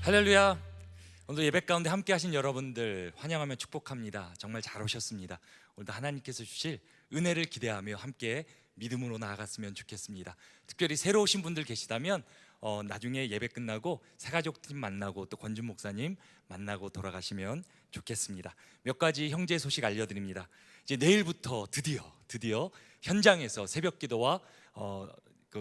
할렐루야. 오늘 예배 가운데 함께 하신 여러분들 환영하며 축복합니다. 정말 잘 오셨습니다. 오늘도 하나님께서 주실 은혜를 기대하며 함께 믿음으로 나아갔으면 좋겠습니다. 특별히 새로 오신 분들 계시다면 나중에 예배 끝나고 새가족팀 만나고 또 권준 목사님 만나고 돌아가시면 좋겠습니다. 몇 가지 형제 소식 알려드립니다. 이제 내일부터 드디어 현장에서 새벽 기도와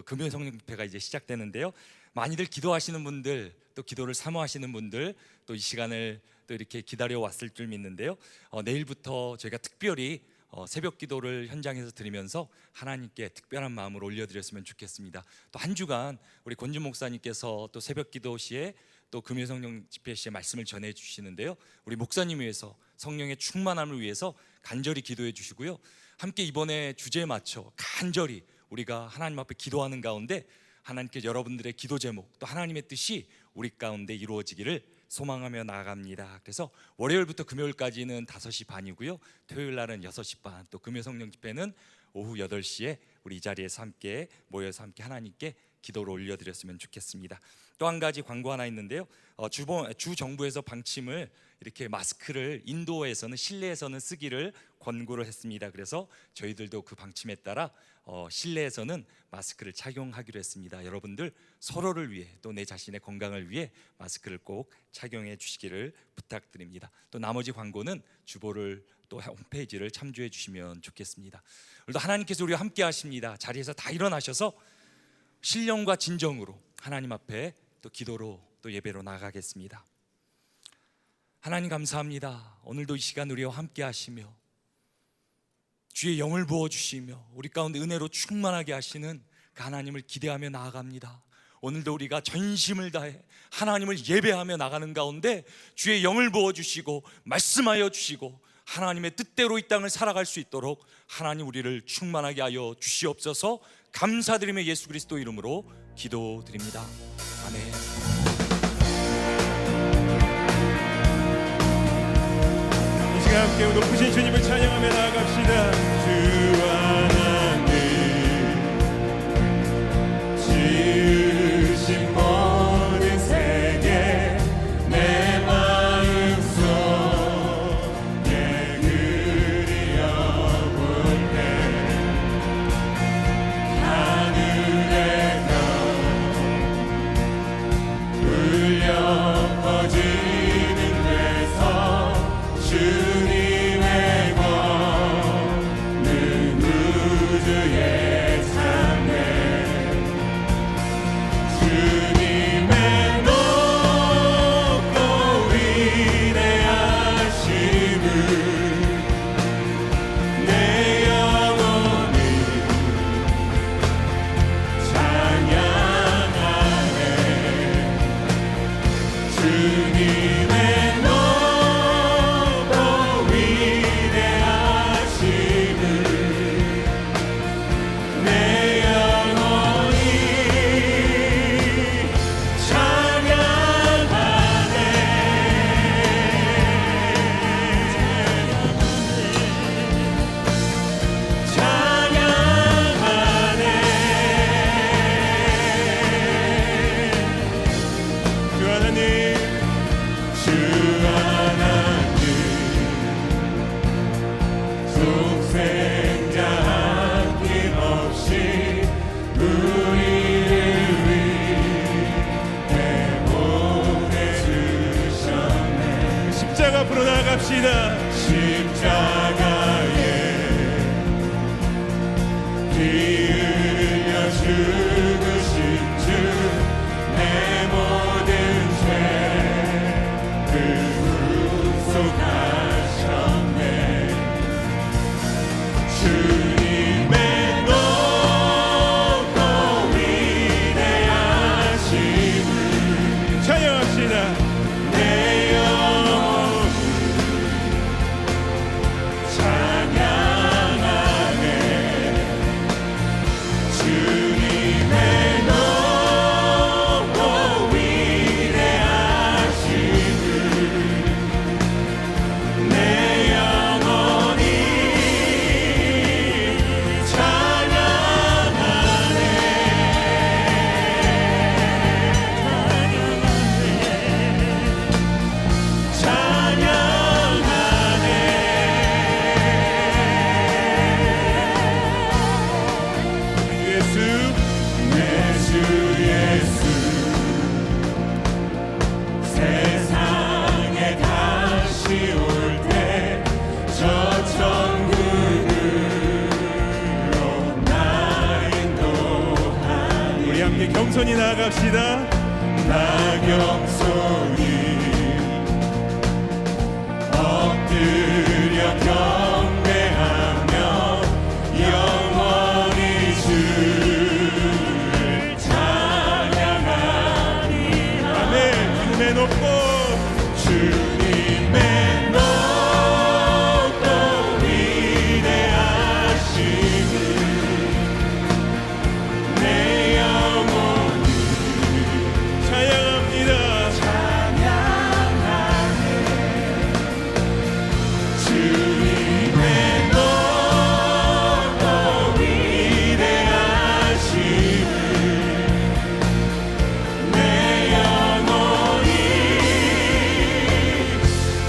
금요 성령 집회가 이제 시작되는데요. 많이들 기도하시는 분들, 또 기도를 사모하시는 분들, 또 이 시간을 또 이렇게 기다려 왔을 줄 믿는데요. 내일부터 저희가 특별히 새벽 기도를 현장에서 드리면서 하나님께 특별한 마음을 올려드렸으면 좋겠습니다. 또 한 주간 우리 권준 목사님께서 또 새벽 기도 시에 또 금요 성령 집회 시에 말씀을 전해 주시는데요. 우리 목사님 위해서, 성령의 충만함을 위해서 간절히 기도해 주시고요. 함께 이번에 주제에 맞춰 간절히 우리가 하나님 앞에 기도하는 가운데 하나님께 여러분들의 기도 제목, 또 하나님의 뜻이 우리 가운데 이루어지기를 소망하며 나아갑니다. 그래서 월요일부터 금요일까지는 5시 반이고요, 토요일 날은 6시 반, 또 금요 성령 집회는 오후 8시에 우리 이 자리에서 함께 모여서 함께 하나님께 기도를 올려드렸으면 좋겠습니다. 또 한 가지 광고 하나 있는데요. 주 정부에서 방침을 이렇게 마스크를 인도에서는 실내에서는 쓰기를 권고를 했습니다. 그래서 저희들도 그 방침에 따라 실내에서는 마스크를 착용하기로 했습니다. 여러분들 서로를 위해, 또 내 자신의 건강을 위해 마스크를 꼭 착용해 주시기를 부탁드립니다. 또 나머지 광고는 주보를 또 홈페이지를 참조해 주시면 좋겠습니다. 오늘도 하나님께서 우리와 함께 하십니다. 자리에서 다 일어나셔서 신령과 진정으로 하나님 앞에 또 기도로 또 예배로 나가겠습니다. 하나님 감사합니다. 오늘도 이 시간 우리와 함께 하시며 주의 영을 부어주시며 우리 가운데 은혜로 충만하게 하시는 그 하나님을 기대하며 나아갑니다. 오늘도 우리가 전심을 다해 하나님을 예배하며 나가는 가운데 주의 영을 부어주시고 말씀하여 주시고 하나님의 뜻대로 이 땅을 살아갈 수 있도록 하나님 우리를 충만하게 하여 주시옵소서. 감사드리며 예수 그리스도 이름으로 기도드립니다. 아멘. 함께 높으신 주님을 찬양하며 나아갑시다. 주 하나님 지으신 모든 세계 내 마음속에 그리어볼 때 하늘의 별 울려 퍼지는 데서 주님의 권능 우주에 찬네 주님의 높고 위대하심을 내 영혼이 찬양하네 주님의 앞으로 나갑시다. 십자가에 피 흘려 죽으신 주 내 모든 죄를 흡수하셨네 주님의 높고 위대하심을 찬양합시다. 내 영혼 함께 겸손히 나아갑시다. 나 겸손히 엎드려 경배하며 영원히 주를 찬양하리. 아멘. 주님의 높고 주님의 높고 위대하심을 내 영혼이 찬양합니다. 찬양하네. 주님의 높고 위대하심을 내 영혼이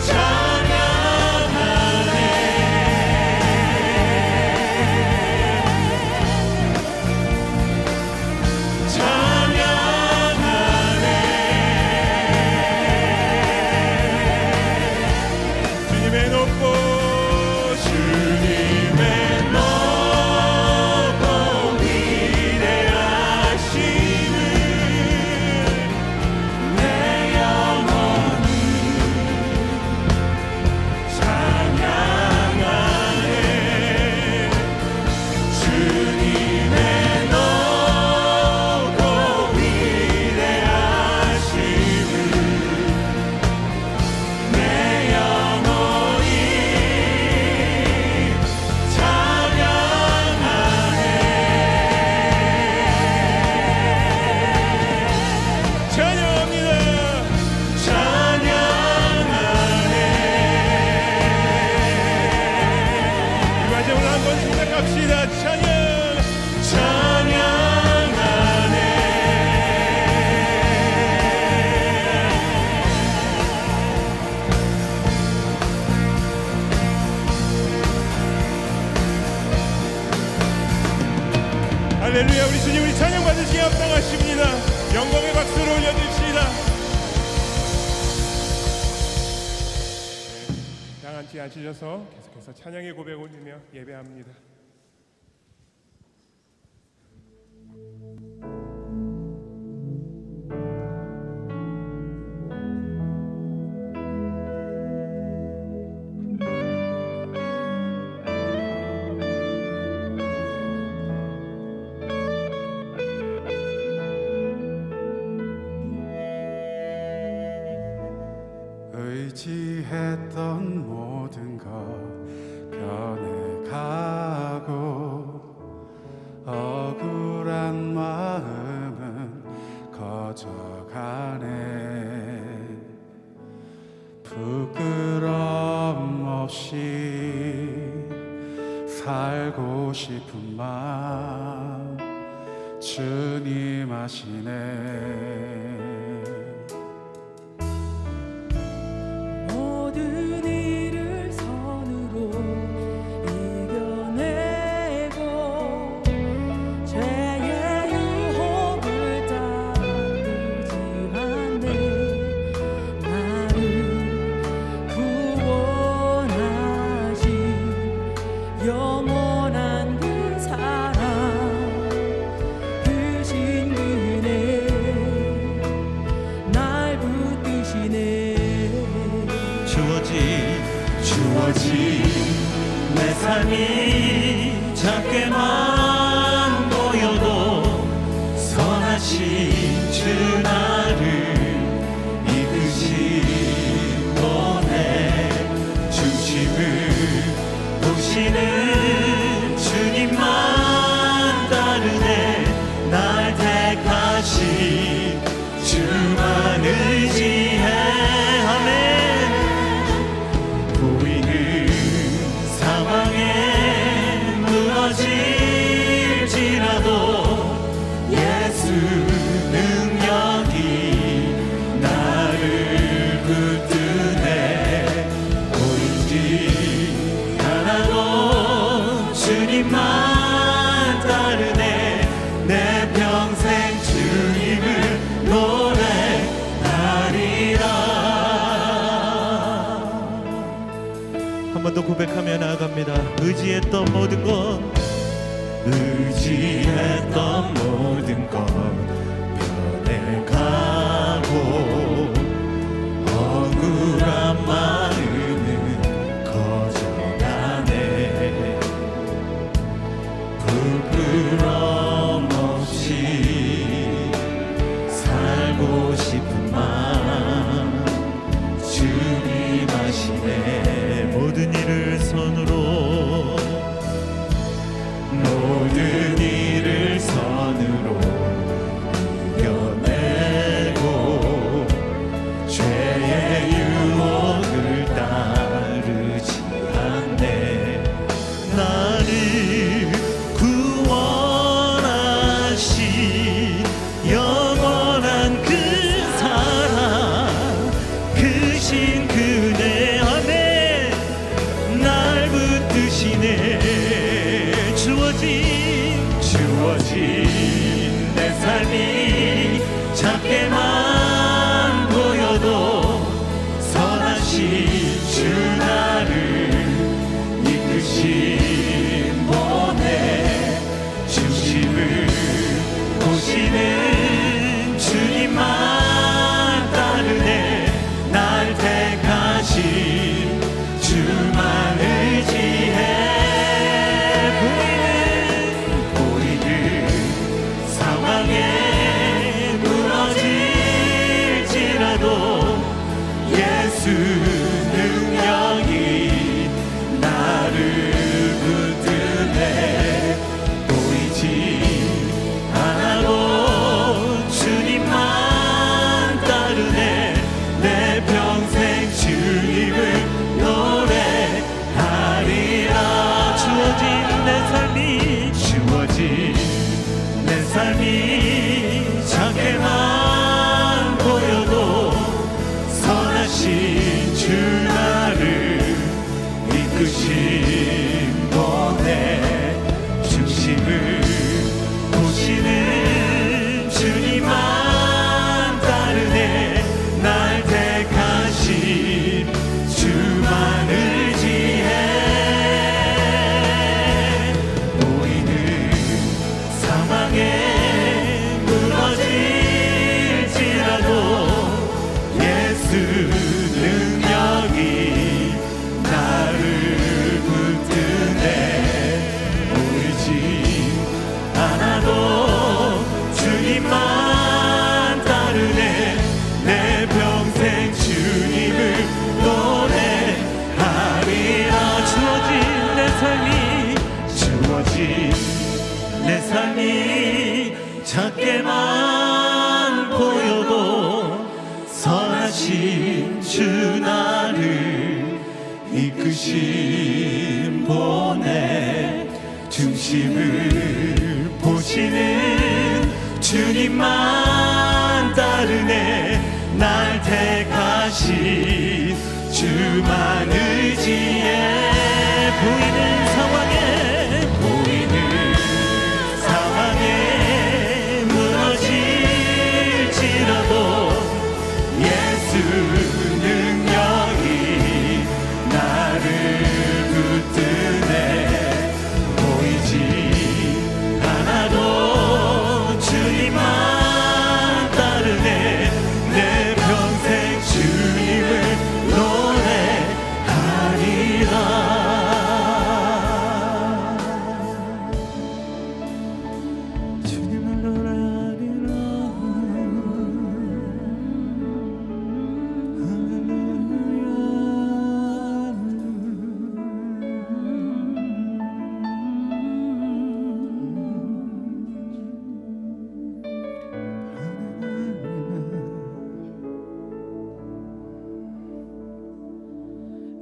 찬양하네. 찬양하네. 주님의 높고 주님의 높고 위대하심을 내 영혼이 찬양하네. 주님의 높고 위대하심을 내 영혼이 찬양하네. 찬양합니다. 찬양하네. 이 마지막으로 한번 생각합시다. 찬양하네. 할렐루야. 우리 주님, 우리 찬양 받으시기 합당하십니다. 영광의 박수를 올려줍시다. 다 앉지 않으셔서 계속해서 찬양의 고백 올리며 예배합니다. 의지했던 모든 것 변해가고 억울한 마음은 커져가네. 부끄럼 없이 살고 싶은 마음 주님 아시네. 모든 일을 선으로 이겨내고 죄의 유혹을 따르지 않네. 나를 구원하신 영원한 그 사랑 크신 그네 날 붙드시네. 주어진 내 삶이 작게만 보여도 선하신 주 나를 이끄시고 내 중심을 보시는 주님만 따르네. 날 택하신 주만 의지해. 아멘. 보이는 상황에 무너질지라도 예수 능력이 나를 붙드네. 보이지 않아도 주님만 따르네. 내 평생 주님을 노래하리라. 한 번 더 고백하며 나아갑니다. 의지했던 모든 것 의지했던 모든 것 중심을 보시는 주님만 따르네. 날 택하신 주만 의지해. 보이는 상황에 무너질지라도 예수 능력이 나를 붙드네. 보이지 않아도 주님만 따르네. 내 평생 주님을 노래하리라. 주어진 내 삶이 작게만 보여도 선하신 주 나를 이끄신 분의 중심을 보시는 주님만 따르네. 날 택하신 주만 의지해. 보이는 상황에 무너질지라도 예수 능력이 나를 붙드네. 보이지 않아도 주님만 따르네. 내 평생 주님을 노래하리라. 주어진 내 삶이 작게만 보여도 선하신 주 나를 이끄신 분의 중심을 보시는 주님만 따르네. 날 택하신 주만 의지해. 보이는 상황에 무너질지라도 예수 능력이 나를 붙드네. 보이지 않아도 주님만 따르네. 내 평생 주님을 노래하리라. 주님을 노래하리라.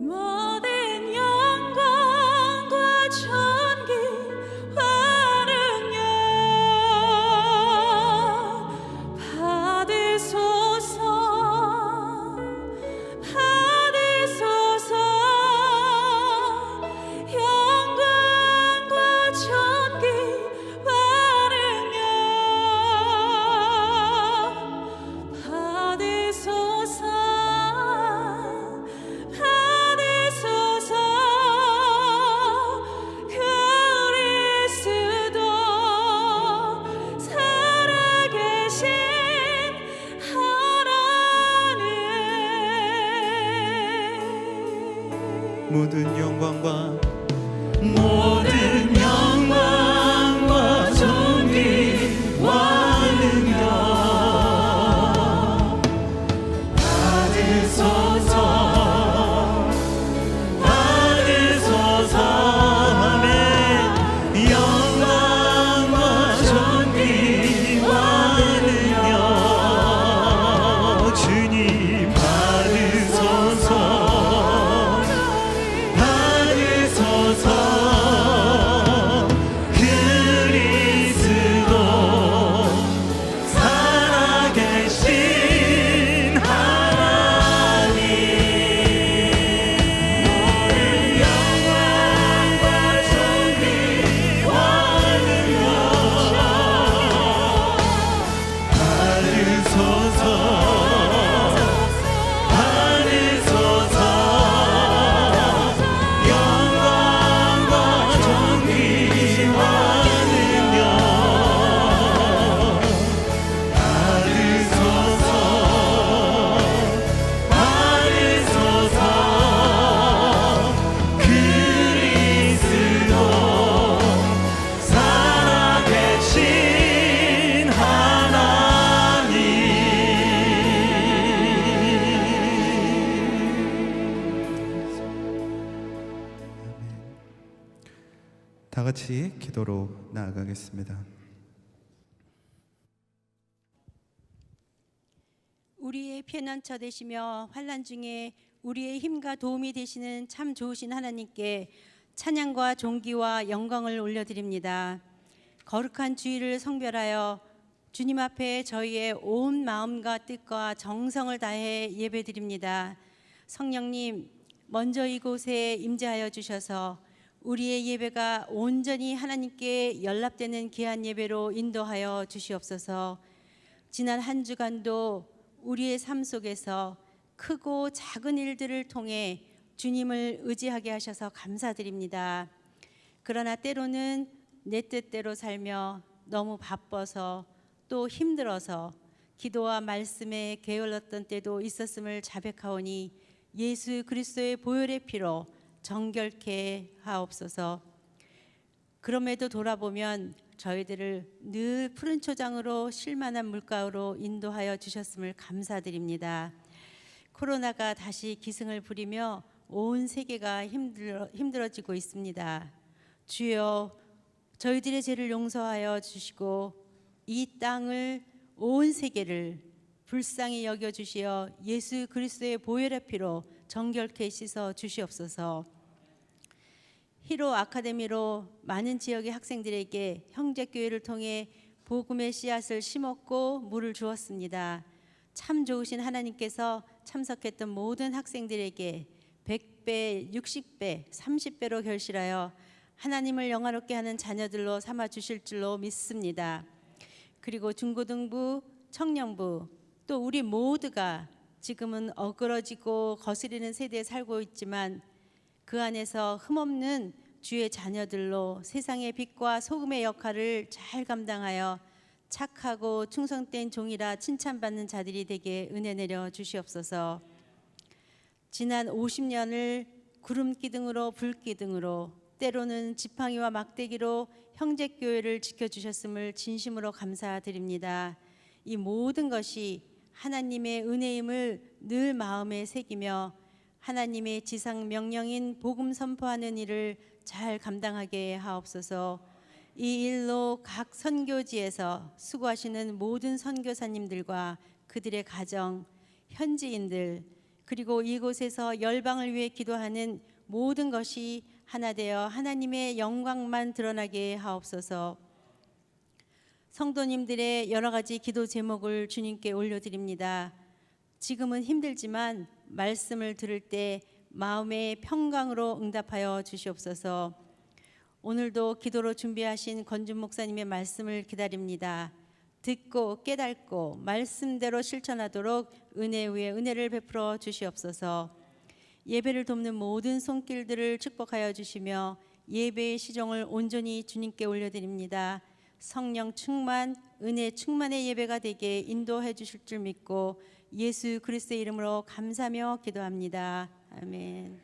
모든 영광과 존귀와 능력 받으소서. 영광과 존귀와 능력 받으소서. 그리스도 살아계신 하나님. 모든 영광과 존귀와 능력 받으소서. 아멘. 영광과 존귀와 능력 주님 받으소서. 같이 기도로 나아가겠습니다. 우리의 피난처 되시며 환난 중에 우리의 힘과 도움이 되시는 참 좋으신 하나님께 찬양과 존귀와 영광을 올려드립니다. 거룩한 주일을 성별하여 주님 앞에 저희의 온 마음과 뜻과 정성을 다해 예배드립니다. 성령님, 먼저 이곳에 임재하여 주셔서 우리의 예배가 온전히 하나님께 연락되는 귀한 예배로 인도하여 주시옵소서. 지난 한 주간도 우리의 삶 속에서 크고 작은 일들을 통해 주님을 의지하게 하셔서 감사드립니다. 그러나 때로는 내 뜻대로 살며 너무 바빠서 또 힘들어서 기도와 말씀에 게을렀던 때도 있었음을 자백하오니 예수 그리스도의 보혈의 피로 정결케 하옵소서. 그럼에도 돌아보면 저희들을 늘 푸른 초장으로 쉴만한 물가로 인도하여 주셨음을 감사드립니다. 코로나가 다시 기승을 부리며 온 세계가 힘들어지고 있습니다. 주여, 저희들의 죄를 용서하여 주시고 이 땅을, 온 세계를 불쌍히 여겨 주시어 예수 그리스도의 보혈의 피로 정결케 씻어 주시옵소서. 히로 아카데미로 많은 지역의 학생들에게 형제교회를 통해 복음의 씨앗을 심었고 물을 주었습니다. 참 좋으신 하나님께서 참석했던 모든 학생들에게 100배, 60배, 30배로 결실하여 하나님을 영화롭게 하는 자녀들로 삼아 주실 줄로 믿습니다. 그리고 중고등부, 청년부, 또 우리 모두가 지금은 어그러지고 거스리는 세대에 살고 있지만 그 안에서 흠없는 주의 자녀들로 세상의 빛과 소금의 역할을 잘 감당하여 착하고 충성된 종이라 칭찬받는 자들이 되게 은혜 내려 주시옵소서. 지난 50년을 구름기둥으로 불기둥으로 때로는 지팡이와 막대기로 형제교회를 지켜주셨음을 진심으로 감사드립니다. 이 모든 것이 하나님의 은혜임을 늘 마음에 새기며 하나님의 지상 명령인 복음 선포하는 일을 잘 감당하게 하옵소서. 이 일로 각 선교지에서 수고하시는 모든 선교사님들과 그들의 가정, 현지인들, 그리고 이곳에서 열방을 위해 기도하는 모든 것이 하나 되어 하나님의 영광만 드러나게 하옵소서. 성도님들의 여러 가지 기도 제목을 주님께 올려드립니다. 지금은 힘들지만 말씀을 들을 때 마음의 평강으로 응답하여 주시옵소서. 오늘도 기도로 준비하신 권준 목사님의 말씀을 기다립니다. 듣고 깨닫고 말씀대로 실천하도록 은혜 위에 은혜를 베풀어 주시옵소서. 예배를 돕는 모든 손길들을 축복하여 주시며 예배의 시종을 온전히 주님께 올려드립니다. 성령 충만, 은혜 충만의 예배가 되게 인도해 주실 줄 믿고 예수 그리스도의 이름으로 감사하며 기도합니다. 아멘.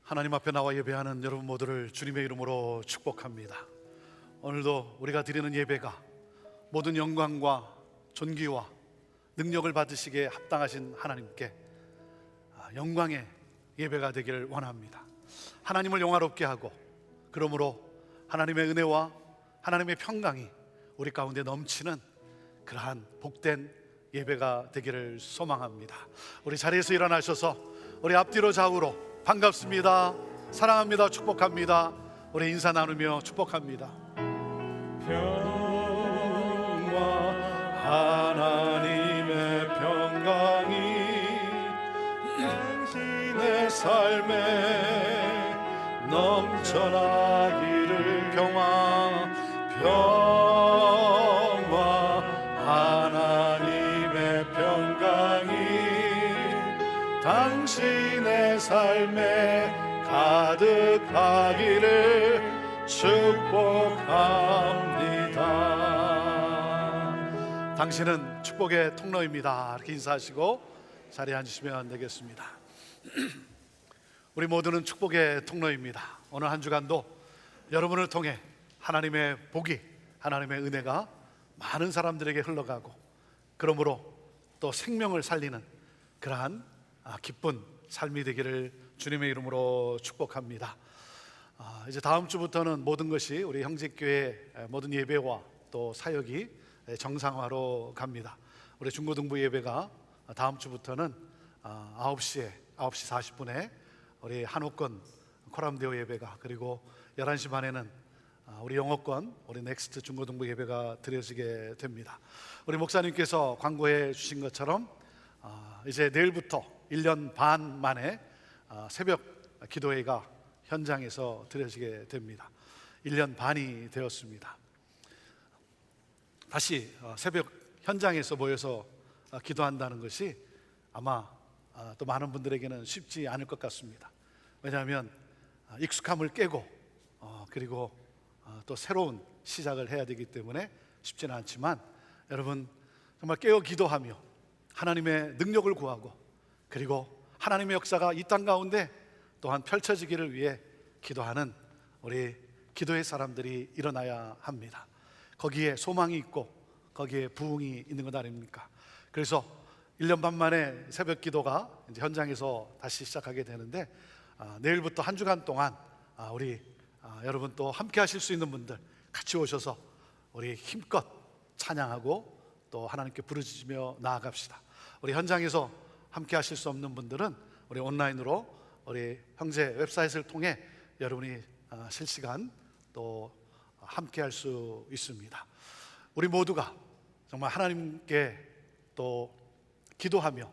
하나님 앞에 나와 예배하는 여러분 모두를 주님의 이름으로 축복합니다. 오늘도 우리가 드리는 예배가 모든 영광과 존귀와 능력을 받으시기에 합당하신 하나님께 영광의 예배가 되기를 원합니다. 하나님을 영화롭게 하고 그러므로 하나님의 은혜와 하나님의 평강이 우리 가운데 넘치는 그러한 복된 예배가 되기를 소망합니다. 우리 자리에서 일어나셔서 우리 앞뒤로 좌우로 반갑습니다, 사랑합니다, 축복합니다, 우리 인사 나누며 축복합니다. 평화 하나님의 평강이 당신의 삶에 넘쳐나기를. 평화 하나님의 평강이 당신의 삶에 가득하기를 축복합니다. 당신은 축복의 통로입니다. 이렇게 인사하시고 자리에 앉으시면 되겠습니다. 우리 모두는 축복의 통로입니다. 오늘 한 주간도 여러분을 통해 하나님의 복이, 하나님의 은혜가 많은 사람들에게 흘러가고, 그러므로 또 생명을 살리는 그러한 기쁜 삶이 되기를 주님의 이름으로 축복합니다. 이제 다음 주부터는 모든 것이 우리 형제교회 모든 예배와 또 사역이 정상화로 갑니다. 우리 중고등부 예배가 다음 주부터는 9시 40분에 우리 한옥권 코람데오 예배가, 그리고 11시 반에는 우리 영어권 우리 넥스트 중고등부 예배가 드려지게 됩니다. 우리 목사님께서 광고해 주신 것처럼 이제 내일부터 1년 반 만에 새벽 기도회가 현장에서 드려지게 됩니다. 1년 반이 되었습니다. 다시 새벽 현장에서 모여서 기도한다는 것이 아마 또 많은 분들에게는 쉽지 않을 것 같습니다. 왜냐하면 익숙함을 깨고 그리고 또 새로운 시작을 해야 되기 때문에 쉽지는 않지만, 여러분 정말 깨어 기도하며 하나님의 능력을 구하고, 그리고 하나님의 역사가 이 땅 가운데 또한 펼쳐지기를 위해 기도하는 우리 기도의 사람들이 일어나야 합니다. 거기에 소망이 있고 거기에 부흥이 있는 것 아닙니까? 그래서 1년 반 만에 새벽 기도가 이제 현장에서 다시 시작하게 되는데, 내일부터 한 주간 동안 우리 여러분 또 함께 하실 수 있는 분들 같이 오셔서 우리 힘껏 찬양하고 또 하나님께 부르짖으며 나아갑시다. 우리 현장에서 함께 하실 수 없는 분들은 우리 온라인으로 우리 형제 웹사이트를 통해 여러분이 실시간 또 함께 할 수 있습니다. 우리 모두가 정말 하나님께 또 기도하며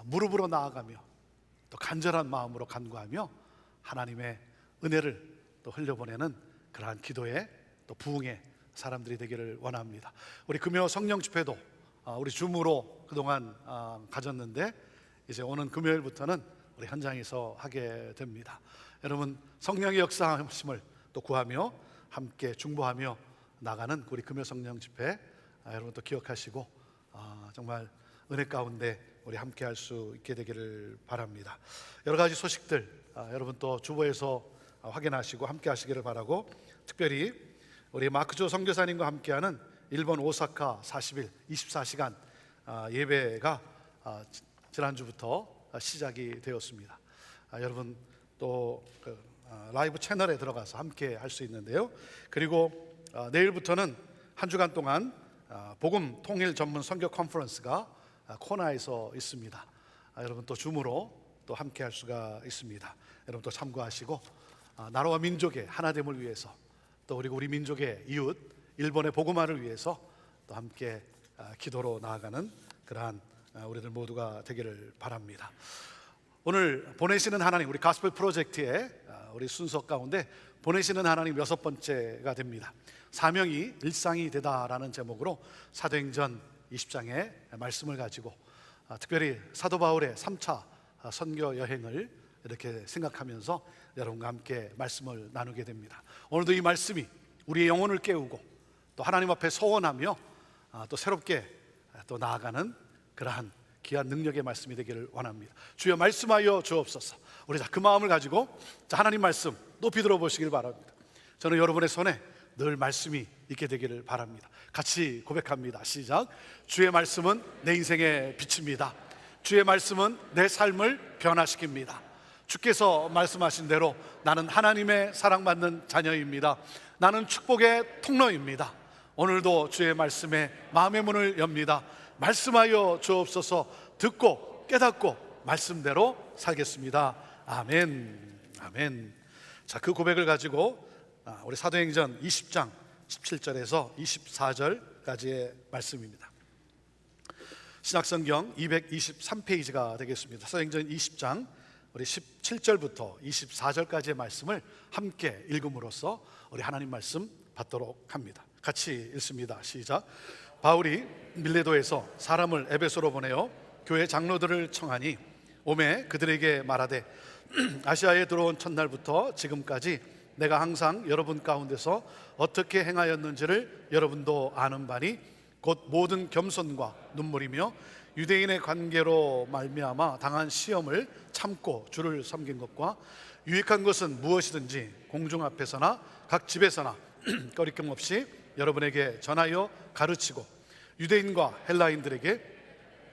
무릎으로 나아가며 또 간절한 마음으로 간구하며 하나님의 은혜를 또 흘려보내는 그러한 기도의 또 부흥의 사람들이 되기를 원합니다. 우리 금요 성령 집회도 우리 줌으로 그동안 가졌는데, 이제 오는 금요일부터는 우리 현장에서 하게 됩니다. 여러분 성령의 역사하심을 또 구하며 함께 중보하며 나가는 우리 금요 성령 집회, 여러분 또 기억하시고 정말 은혜 가운데 우리 함께 할 수 있게 되기를 바랍니다. 여러 가지 소식들 여러분 또 주보에서 확인하시고 함께 하시기를 바라고, 특별히 우리 마크조 선교사님과 함께하는 일본 오사카 40일 24시간 예배가 지난주부터 시작이 되었습니다. 여러분 또 라이브 채널에 들어가서 함께 할 수 있는데요. 그리고 내일부터는 한 주간 동안 복음 통일 전문 선교 컨퍼런스가 코나에서 있습니다. 여러분 또 줌으로 또 함께 할 수가 있습니다. 여러분 또 참고하시고 나라와 민족의 하나됨을 위해서, 또 그리고 우리 민족의 이웃 일본의 복음화를 위해서 또 함께 기도로 나아가는 그러한 우리들 모두가 되기를 바랍니다. 오늘 보내시는 하나님, 우리 가스펠 프로젝트의 우리 순서 가운데 보내시는 하나님 6번째가 됩니다. 사명이 일상이 되다라는 제목으로 사도행전 20장의 말씀을 가지고 특별히 사도 바울의 3차 선교 여행을 이렇게 생각하면서 여러분과 함께 말씀을 나누게 됩니다. 오늘도 이 말씀이 우리의 영혼을 깨우고 또 하나님 앞에 소원하며 또 새롭게 또 나아가는 그러한 귀한 능력의 말씀이 되기를 원합니다. 주여 말씀하여 주옵소서. 우리 그 마음을 가지고 하나님 말씀 높이 들어보시길 바랍니다. 저는 여러분의 손에 늘 말씀이 있게 되기를 바랍니다. 같이 고백합니다. 시작. 주의 말씀은 내 인생의 빛입니다. 주의 말씀은 내 삶을 변화시킵니다. 주께서 말씀하신 대로 나는 하나님의 사랑받는 자녀입니다. 나는 축복의 통로입니다. 오늘도 주의 말씀에 마음의 문을 엽니다. 말씀하여 주옵소서. 듣고 깨닫고 말씀대로 살겠습니다. 아멘. 아멘. 자, 그 고백을 가지고 우리 사도행전 20장 17절에서 24절까지의 말씀입니다. 신약성경 223페이지가 되겠습니다. 사도행전 20장 우리 17절부터 24절까지의 말씀을 함께 읽음으로써 우리 하나님 말씀 받도록 합니다. 같이 읽습니다. 시작. 바울이 밀레도에서 사람을 에베소로 보내어 교회 장로들을 청하니 오매 그들에게 말하되 아시아에 들어온 첫날부터 지금까지 내가 항상 여러분 가운데서 어떻게 행하였는지를 여러분도 아는 바니 곧 모든 겸손과 눈물이며 유대인의 관계로 말미암아 당한 시험을 참고 주를 섬긴 것과 유익한 것은 무엇이든지 공중 앞에서나 각 집에서나 거리낌 없이 여러분에게 전하여 가르치고 유대인과 헬라인들에게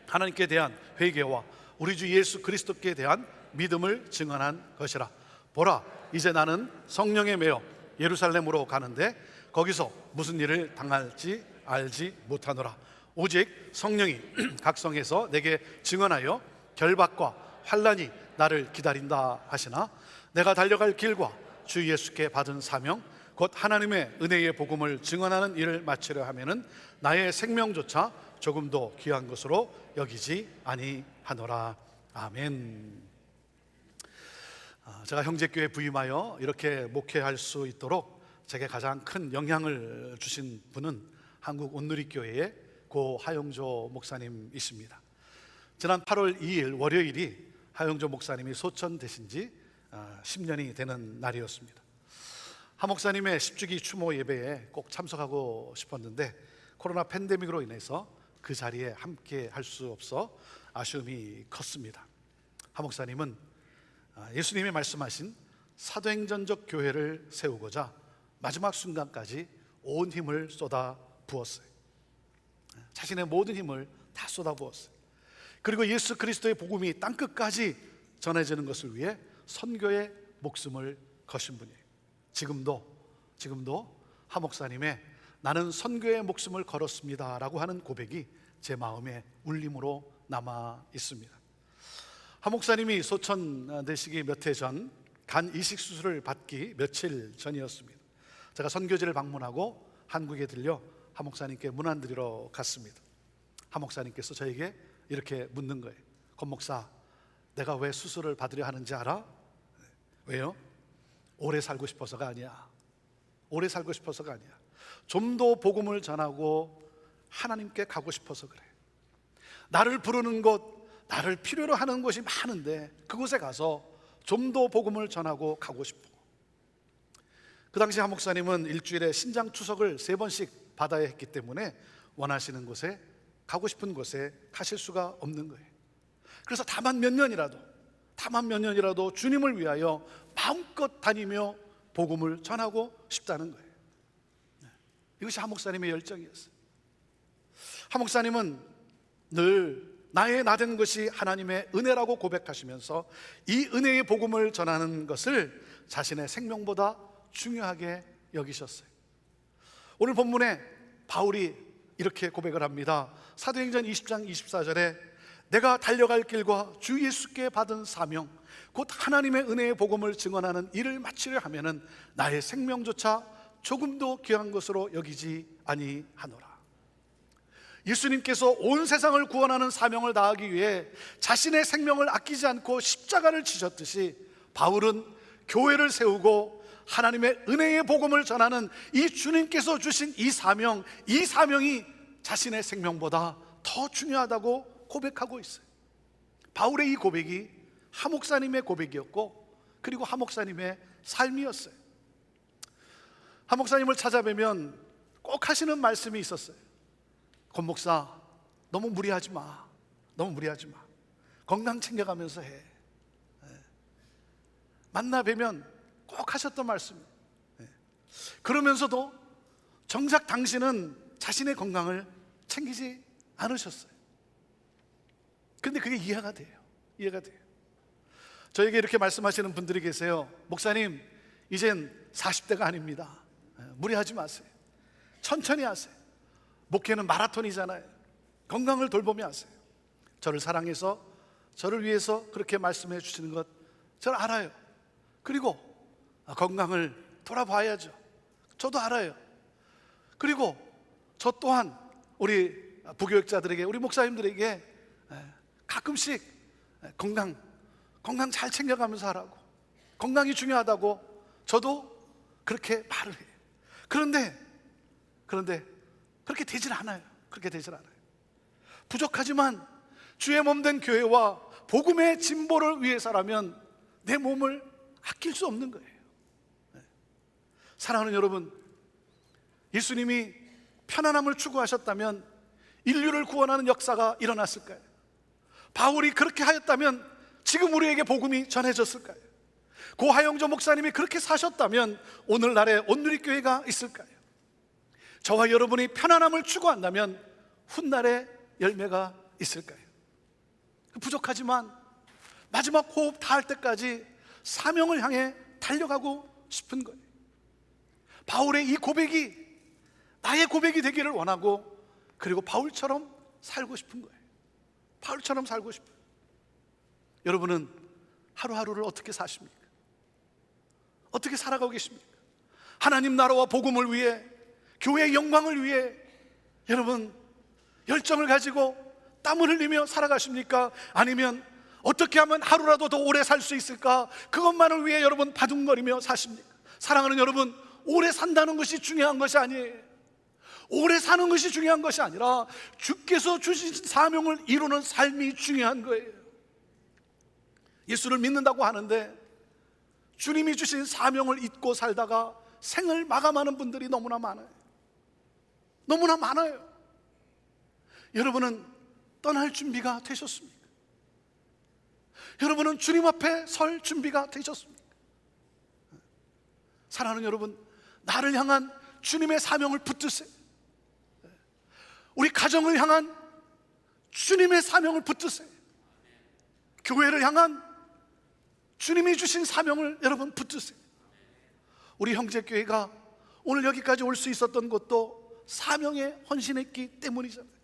하나님께 대한 회개와 우리 주 예수 그리스도께 대한 믿음을 증언한 것이라. 보라, 이제 나는 성령에 매여 예루살렘으로 가는데 거기서 무슨 일을 당할지 알지 못하노라. 오직 성령이 각 성에서 내게 증언하여 결박과 환난이 나를 기다린다 하시나 내가 달려갈 길과 주 예수께 받은 사명 곧 하나님의 은혜의 복음을 증언하는 일을 마치려 하면은 나의 생명조차 조금도 귀한 것으로 여기지 아니하노라. 아멘. 제가 형제교회 부임하여 이렇게 목회할 수 있도록 제게 가장 큰 영향을 주신 분은 한국 온누리교회의 고 하용조 목사님이십니다. 지난 8월 2일 월요일이 하용조 목사님이 소천되신 지 10년이 되는 날이었습니다. 하 목사님의 10주기 추모 예배에 꼭 참석하고 싶었는데 코로나 팬데믹으로 인해서 그 자리에 함께 할 수 없어 아쉬움이 컸습니다. 하 목사님은 예수님이 말씀하신 사도행전적 교회를 세우고자 마지막 순간까지 온 힘을 쏟아 부었어요. 자신의 모든 힘을 다 쏟아 부었어요. 그리고 예수 그리스도의 복음이 땅끝까지 전해지는 것을 위해 선교의 목숨을 거신 분이에요. 지금도 하 목사님의 나는 선교의 목숨을 걸었습니다 라고 하는 고백이 제 마음에 울림으로 남아 있습니다. 하 목사님이 소천되시기 몇 해 전 간 이식 수술을 받기 며칠 전이었습니다. 제가 선교지를 방문하고 한국에 들려 하 목사님께 문안드리러 갔습니다. 하 목사님께서 저에게 이렇게 묻는 거예요. 권 목사, 내가 왜 수술을 받으려 하는지 알아? 왜요? 오래 살고 싶어서가 아니야. 오래 살고 싶어서가 아니야. 좀 더 복음을 전하고 하나님께 가고 싶어서 그래. 나를 부르는 곳, 나를 필요로 하는 곳이 많은데 그곳에 가서 좀 더 복음을 전하고 가고 싶어. 그 당시 하 목사님은 일주일에 신장 투석을 3번씩 받아야 했기 때문에 원하시는 곳에, 가고 싶은 곳에 가실 수가 없는 거예요. 그래서 다만 몇 년이라도 주님을 위하여 마음껏 다니며 복음을 전하고 싶다는 거예요. 이것이 하 목사님의 열정이었어요. 하 목사님은 늘 나의 나된 것이 하나님의 은혜라고 고백하시면서 이 은혜의 복음을 전하는 것을 자신의 생명보다 중요하게 여기셨어요. 오늘 본문에 바울이 이렇게 고백을 합니다. 사도행전 20장 24절에 내가 달려갈 길과 주 예수께 받은 사명 곧 하나님의 은혜의 복음을 증언하는 일을 마치려 하면은 나의 생명조차 조금도 귀한 것으로 여기지 아니하노라. 예수님께서 온 세상을 구원하는 사명을 다하기 위해 자신의 생명을 아끼지 않고 십자가를 지셨듯이 바울은 교회를 세우고 하나님의 은혜의 복음을 전하는 이 주님께서 주신 이 사명이 자신의 생명보다 더 중요하다고 고백하고 있어요. 바울의 이 고백이 하 목사님의 고백이었고 그리고 하 목사님의 삶이었어요. 하 목사님을 찾아뵈면 꼭 하시는 말씀이 있었어요. 권 목사, 너무 무리하지 마. 건강 챙겨가면서 해. 만나 뵈면 꼭 하셨던 말씀이에요. 그러면서도 정작 당신은 자신의 건강을 챙기지 않으셨어요. 근데 그게 이해가 돼요. 저에게 이렇게 말씀하시는 분들이 계세요. 목사님, 이젠 40대가 아닙니다. 무리하지 마세요. 천천히 하세요. 목회는 마라톤이잖아요. 건강을 돌보며 하세요. 저를 사랑해서 저를 위해서 그렇게 말씀해 주시는 것 저는 알아요. 그리고 건강을 돌아봐야죠. 저도 알아요. 그리고 저 또한 우리 부교육자들에게, 우리 목사님들에게 가끔씩 건강 잘 챙겨가면서 하라고, 건강이 중요하다고 저도 그렇게 말을 해요. 그런데 그렇게 되질 않아요. 부족하지만 주의 몸된 교회와 복음의 진보를 위해서라면 내 몸을 아낄 수 없는 거예요. 사랑하는 여러분, 예수님이 편안함을 추구하셨다면 인류를 구원하는 역사가 일어났을까요? 바울이 그렇게 하였다면 지금 우리에게 복음이 전해졌을까요? 고하영조 목사님이 그렇게 사셨다면 오늘날의 온누리교회가 있을까요? 저와 여러분이 편안함을 추구한다면 훗날의 열매가 있을까요? 부족하지만 마지막 호흡 다할 때까지 사명을 향해 달려가고 싶은 거예요. 바울의 이 고백이 나의 고백이 되기를 원하고, 그리고 바울처럼 살고 싶은 거예요. 바울처럼 살고 싶어요. 여러분은 하루하루를 어떻게 사십니까? 어떻게 살아가고 계십니까? 하나님 나라와 복음을 위해, 교회의 영광을 위해 여러분 열정을 가지고 땀을 흘리며 살아가십니까? 아니면 어떻게 하면 하루라도 더 오래 살 수 있을까? 그것만을 위해 여러분 바둥거리며 사십니까? 사랑하는 여러분, 오래 산다는 것이 중요한 것이 아니에요. 오래 사는 것이 중요한 것이 아니라 주께서 주신 사명을 이루는 삶이 중요한 거예요. 예수를 믿는다고 하는데 주님이 주신 사명을 잊고 살다가 생을 마감하는 분들이 너무나 많아요. 너무나 많아요. 여러분은 떠날 준비가 되셨습니까? 여러분은 주님 앞에 설 준비가 되셨습니까? 사랑하는 여러분, 나를 향한 주님의 사명을 붙드세요. 우리 가정을 향한 주님의 사명을 붙드세요. 교회를 향한 주님이 주신 사명을 여러분 붙드세요. 우리 형제교회가 오늘 여기까지 올 수 있었던 것도 사명에 헌신했기 때문이잖아요.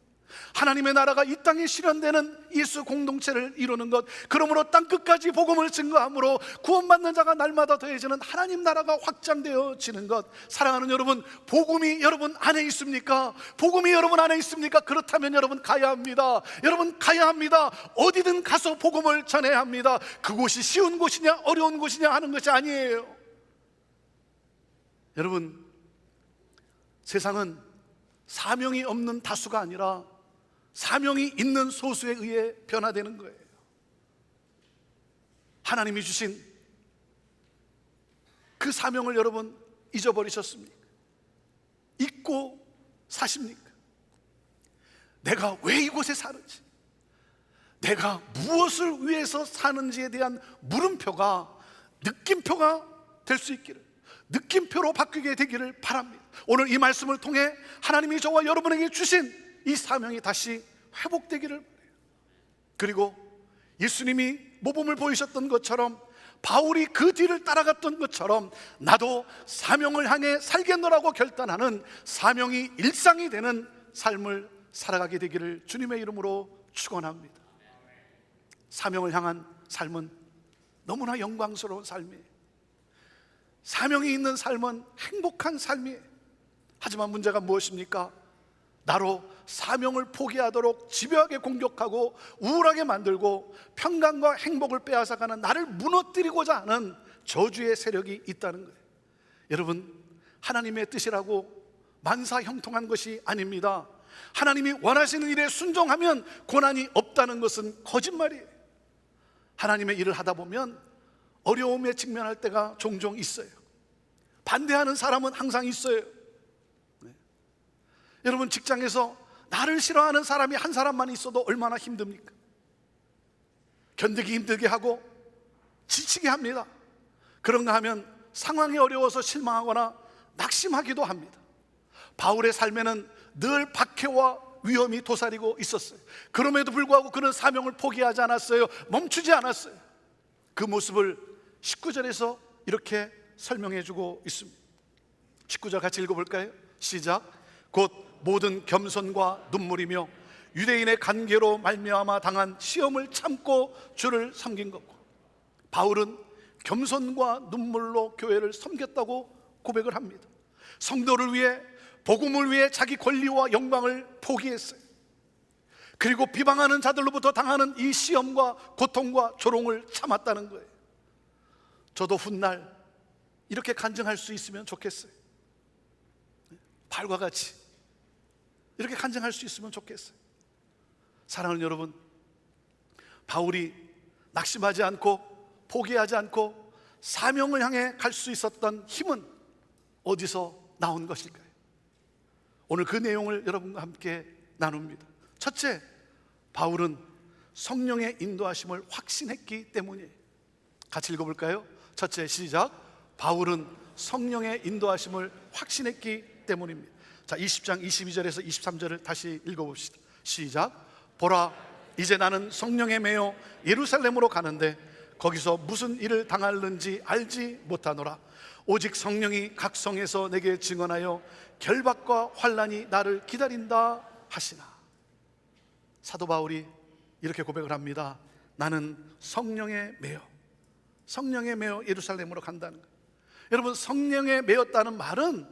하나님의 나라가 이 땅에 실현되는 예수 공동체를 이루는 것, 그러므로 땅끝까지 복음을 증거함으로 구원받는 자가 날마다 더해지는 하나님 나라가 확장되어지는 것. 사랑하는 여러분, 복음이 여러분 안에 있습니까? 복음이 여러분 안에 있습니까? 그렇다면 여러분 가야 합니다. 여러분 가야 합니다. 어디든 가서 복음을 전해야 합니다. 그곳이 쉬운 곳이냐 어려운 곳이냐 하는 것이 아니에요. 여러분, 세상은 사명이 없는 다수가 아니라 사명이 있는 소수에 의해 변화되는 거예요. 하나님이 주신 그 사명을 여러분 잊어버리셨습니까? 잊고 사십니까? 내가 왜 이곳에 사는지, 내가 무엇을 위해서 사는지에 대한 물음표가 느낌표가 될 수 있기를, 느낌표로 바뀌게 되기를 바랍니다. 오늘 이 말씀을 통해 하나님이 저와 여러분에게 주신 이 사명이 다시 회복되기를 바라요. 그리고 예수님이 모범을 보이셨던 것처럼, 바울이 그 뒤를 따라갔던 것처럼 나도 사명을 향해 살겠노라고 결단하는 사명이 일상이 되는 삶을 살아가게 되기를 주님의 이름으로 축원합니다. 사명을 향한 삶은 너무나 영광스러운 삶이에요. 사명이 있는 삶은 행복한 삶이에요. 하지만 문제가 무엇입니까? 나로 사명을 포기하도록 집요하게 공격하고 우울하게 만들고 평강과 행복을 빼앗아가는, 나를 무너뜨리고자 하는 저주의 세력이 있다는 거예요. 여러분, 하나님의 뜻이라고 만사형통한 것이 아닙니다. 하나님이 원하시는 일에 순종하면 고난이 없다는 것은 거짓말이에요. 하나님의 일을 하다 보면 어려움에 직면할 때가 종종 있어요. 반대하는 사람은 항상 있어요. 여러분, 직장에서 나를 싫어하는 사람이 한 사람만 있어도 얼마나 힘듭니까? 견디기 힘들게 하고 지치게 합니다. 그런가 하면 상황이 어려워서 실망하거나 낙심하기도 합니다. 바울의 삶에는 늘 박해와 위험이 도사리고 있었어요. 그럼에도 불구하고 그는 사명을 포기하지 않았어요. 멈추지 않았어요. 그 모습을 19절에서 이렇게 설명해 주고 있습니다. 19절 같이 읽어볼까요? 시작. 곧 모든 겸손과 눈물이며 유대인의 관계로 말미암아 당한 시험을 참고 주를 섬긴 것고. 바울은 겸손과 눈물로 교회를 섬겼다고 고백을 합니다. 성도를 위해, 복음을 위해 자기 권리와 영광을 포기했어요. 그리고 비방하는 자들로부터 당하는 이 시험과 고통과 조롱을 참았다는 거예요. 저도 훗날 이렇게 간증할 수 있으면 좋겠어요. 바울과 같이 이렇게 간증할 수 있으면 좋겠어요. 사랑하는 여러분, 바울이 낙심하지 않고 포기하지 않고 사명을 향해 갈 수 있었던 힘은 어디서 나온 것일까요? 오늘 그 내용을 여러분과 함께 나눕니다. 첫째, 바울은 성령의 인도하심을 확신했기 때문이에요. 같이 읽어볼까요? 첫째, 시작. 바울은 성령의 인도하심을 확신했기 때문입니다. 자, 20장 22절에서 23절을 다시 읽어봅시다. 시작. 보라, 이제 나는 성령에 매여 예루살렘으로 가는데 거기서 무슨 일을 당할는지 알지 못하노라. 오직 성령이 각 성에서 내게 증언하여 결박과 환난이 나를 기다린다 하시나. 사도 바울이 이렇게 고백을 합니다. 나는 성령에 매여 예루살렘으로 간다는 거예요. 여러분, 성령에 매였다는 말은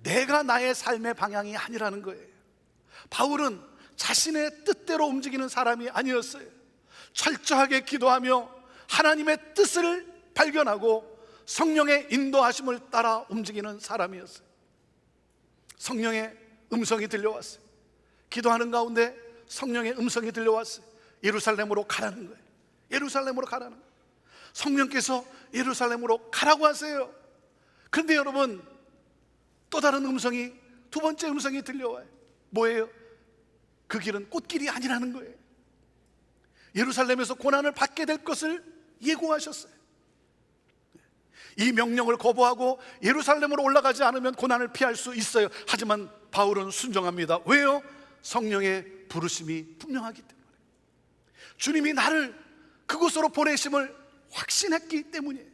내가 나의 삶의 방향이 아니라는 거예요. 바울은 자신의 뜻대로 움직이는 사람이 아니었어요. 철저하게 기도하며 하나님의 뜻을 발견하고 성령의 인도하심을 따라 움직이는 사람이었어요. 성령의 음성이 들려왔어요. 기도하는 가운데 성령의 음성이 들려왔어요. 예루살렘으로 가라는 거예요. 예루살렘으로 가라는 거예요. 성령께서 예루살렘으로 가라고 하세요. 그런데 여러분, 또 다른 음성이, 두 번째 음성이 들려와요. 뭐예요? 그 길은 꽃길이 아니라는 거예요. 예루살렘에서 고난을 받게 될 것을 예고하셨어요. 이 명령을 거부하고 예루살렘으로 올라가지 않으면 고난을 피할 수 있어요. 하지만 바울은 순종합니다. 왜요? 성령의 부르심이 분명하기 때문에. 주님이 나를 그곳으로 보내심을 확신했기 때문이에요.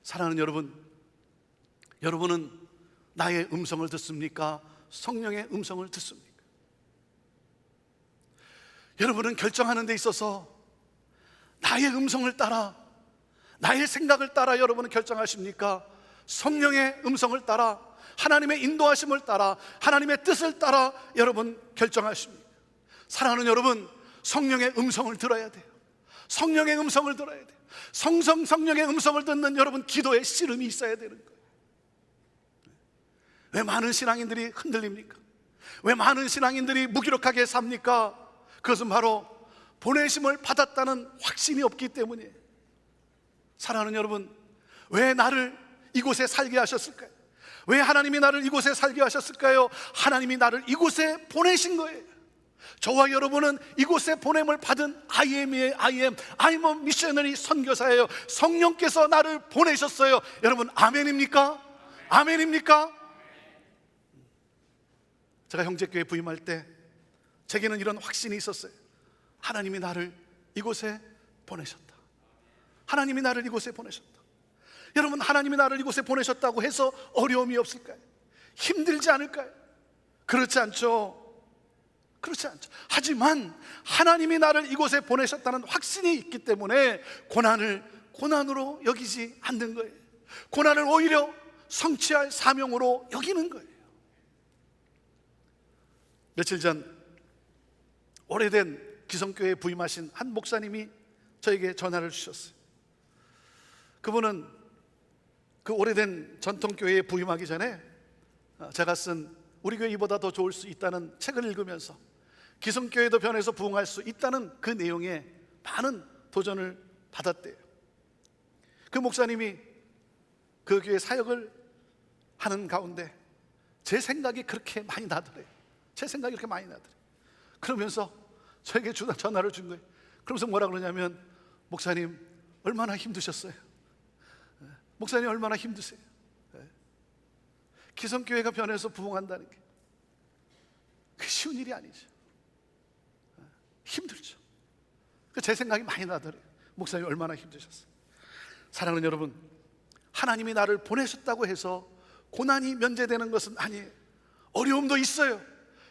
사랑하는 여러분, 여러분은 나의 음성을 듣습니까? 성령의 음성을 듣습니까? 여러분은 결정하는 데 있어서 나의 음성을 따라, 나의 생각을 따라 여러분은 결정하십니까? 성령의 음성을 따라, 하나님의 인도하심을 따라, 하나님의 뜻을 따라 여러분 결정하십니까? 사랑하는 여러분, 성령의 음성을 들어야 돼요. 성령의 음성을 들어야 돼요. 성령의 음성을 듣는 여러분 기도의 씨름이 있어야 되는 거예요. 왜 많은 신앙인들이 흔들립니까? 왜 많은 신앙인들이 무기력하게 삽니까? 그것은 바로 보내심을 받았다는 확신이 없기 때문이에요. 사랑하는 여러분, 왜 나를 이곳에 살게 하셨을까요? 왜 하나님이 나를 이곳에 살게 하셨을까요? 하나님이 나를 이곳에 보내신 거예요. 저와 여러분은 이곳에 보냄을 받은 I'm a missionary 선교사예요. 성령께서 나를 보내셨어요. 여러분, 아멘입니까? 아멘입니까? 제가 형제교회 부임할 때 제게는 이런 확신이 있었어요. 하나님이 나를 이곳에 보내셨다. 하나님이 나를 이곳에 보내셨다. 여러분, 하나님이 나를 이곳에 보내셨다고 해서 어려움이 없을까요? 힘들지 않을까요? 그렇지 않죠. 그렇지 않죠. 하지만 하나님이 나를 이곳에 보내셨다는 확신이 있기 때문에 고난을 고난으로 여기지 않는 거예요. 고난을 오히려 성취할 사명으로 여기는 거예요. 며칠 전 오래된 기성교회에 부임하신 한 목사님이 저에게 전화를 주셨어요. 그분은 그 오래된 전통교회에 부임하기 전에 제가 쓴 우리 교회 이보다 더 좋을 수 있다는 책을 읽으면서 기성교회도 변해서 부흥할 수 있다는 그 내용에 많은 도전을 받았대요. 그 목사님이 그 교회 사역을 하는 가운데 제 생각이 그렇게 많이 나더래요. 제 생각이 그렇게 많이 나더래요. 그러면서 저에게 전화를 준 거예요. 그러면서 뭐라 그러냐면, 목사님 얼마나 힘드셨어요? 목사님 얼마나 힘드세요? 기성교회가 변해서 부흥한다는 게 그 쉬운 일이 아니죠. 힘들죠. 제 생각이 많이 나더래요. 목사님 얼마나 힘드셨어요? 사랑하는 여러분, 하나님이 나를 보내셨다고 해서 고난이 면제되는 것은 아니에요. 어려움도 있어요.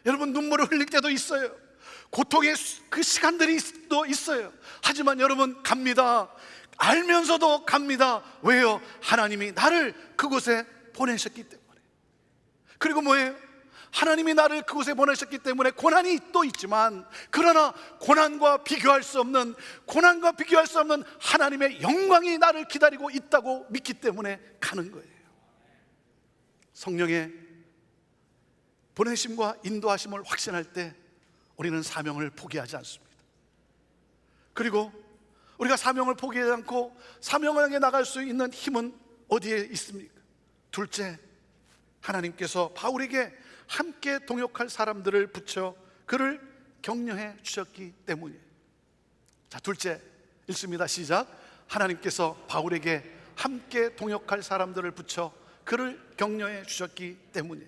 여러분, 눈물을 흘릴 때도 있어요. 고통의 그 시간들이 또 있어요. 하지만 여러분, 갑니다. 알면서도 갑니다. 왜요? 하나님이 나를 그곳에 보내셨기 때문에. 그리고 뭐예요? 하나님이 나를 그곳에 보내셨기 때문에 고난이 또 있지만, 그러나 고난과 비교할 수 없는 하나님의 영광이 나를 기다리고 있다고 믿기 때문에 가는 거예요. 성령의 보내심과 인도하심을 확신할 때 우리는 사명을 포기하지 않습니다. 그리고 우리가 사명을 포기하지 않고 사명을 향해 나갈 수 있는 힘은 어디에 있습니까? 둘째, 하나님께서 바울에게 함께 동역할 사람들을 붙여 그를 격려해 주셨기 때문이에요. 자, 둘째 읽습니다. 시작. 하나님께서 바울에게 함께 동역할 사람들을 붙여 그를 격려해 주셨기 때문에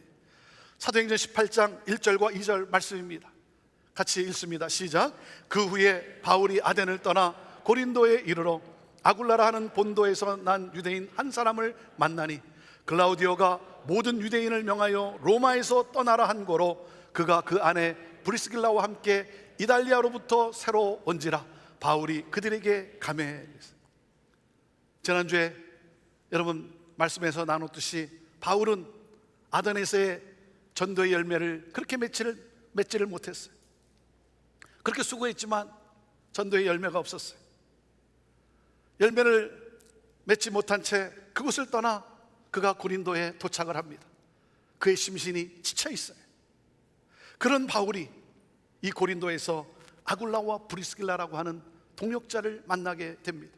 사도행전 18장 1절과 2절 말씀입니다. 같이 읽습니다. 시작. 그 후에 바울이 아덴을 떠나 고린도에 이르러 아굴라라 하는 본도에서 난 유대인 한 사람을 만나니 글라우디오가 모든 유대인을 명하여 로마에서 떠나라 한 고로 그가 그 안에 브리스길라와 함께 이달리아로부터 새로 온지라 바울이 그들에게 감해. 지난주에 여러분 말씀에서 나눴듯이 바울은 아덴에서의 전도의 열매를 그렇게 맺지를 못했어요. 그렇게 수고했지만 전도의 열매가 없었어요. 열매를 맺지 못한 채 그곳을 떠나 그가 고린도에 도착을 합니다. 그의 심신이 지쳐 있어요. 그런 바울이 이 고린도에서 아굴라와 브리스길라라고 하는 동역자를 만나게 됩니다.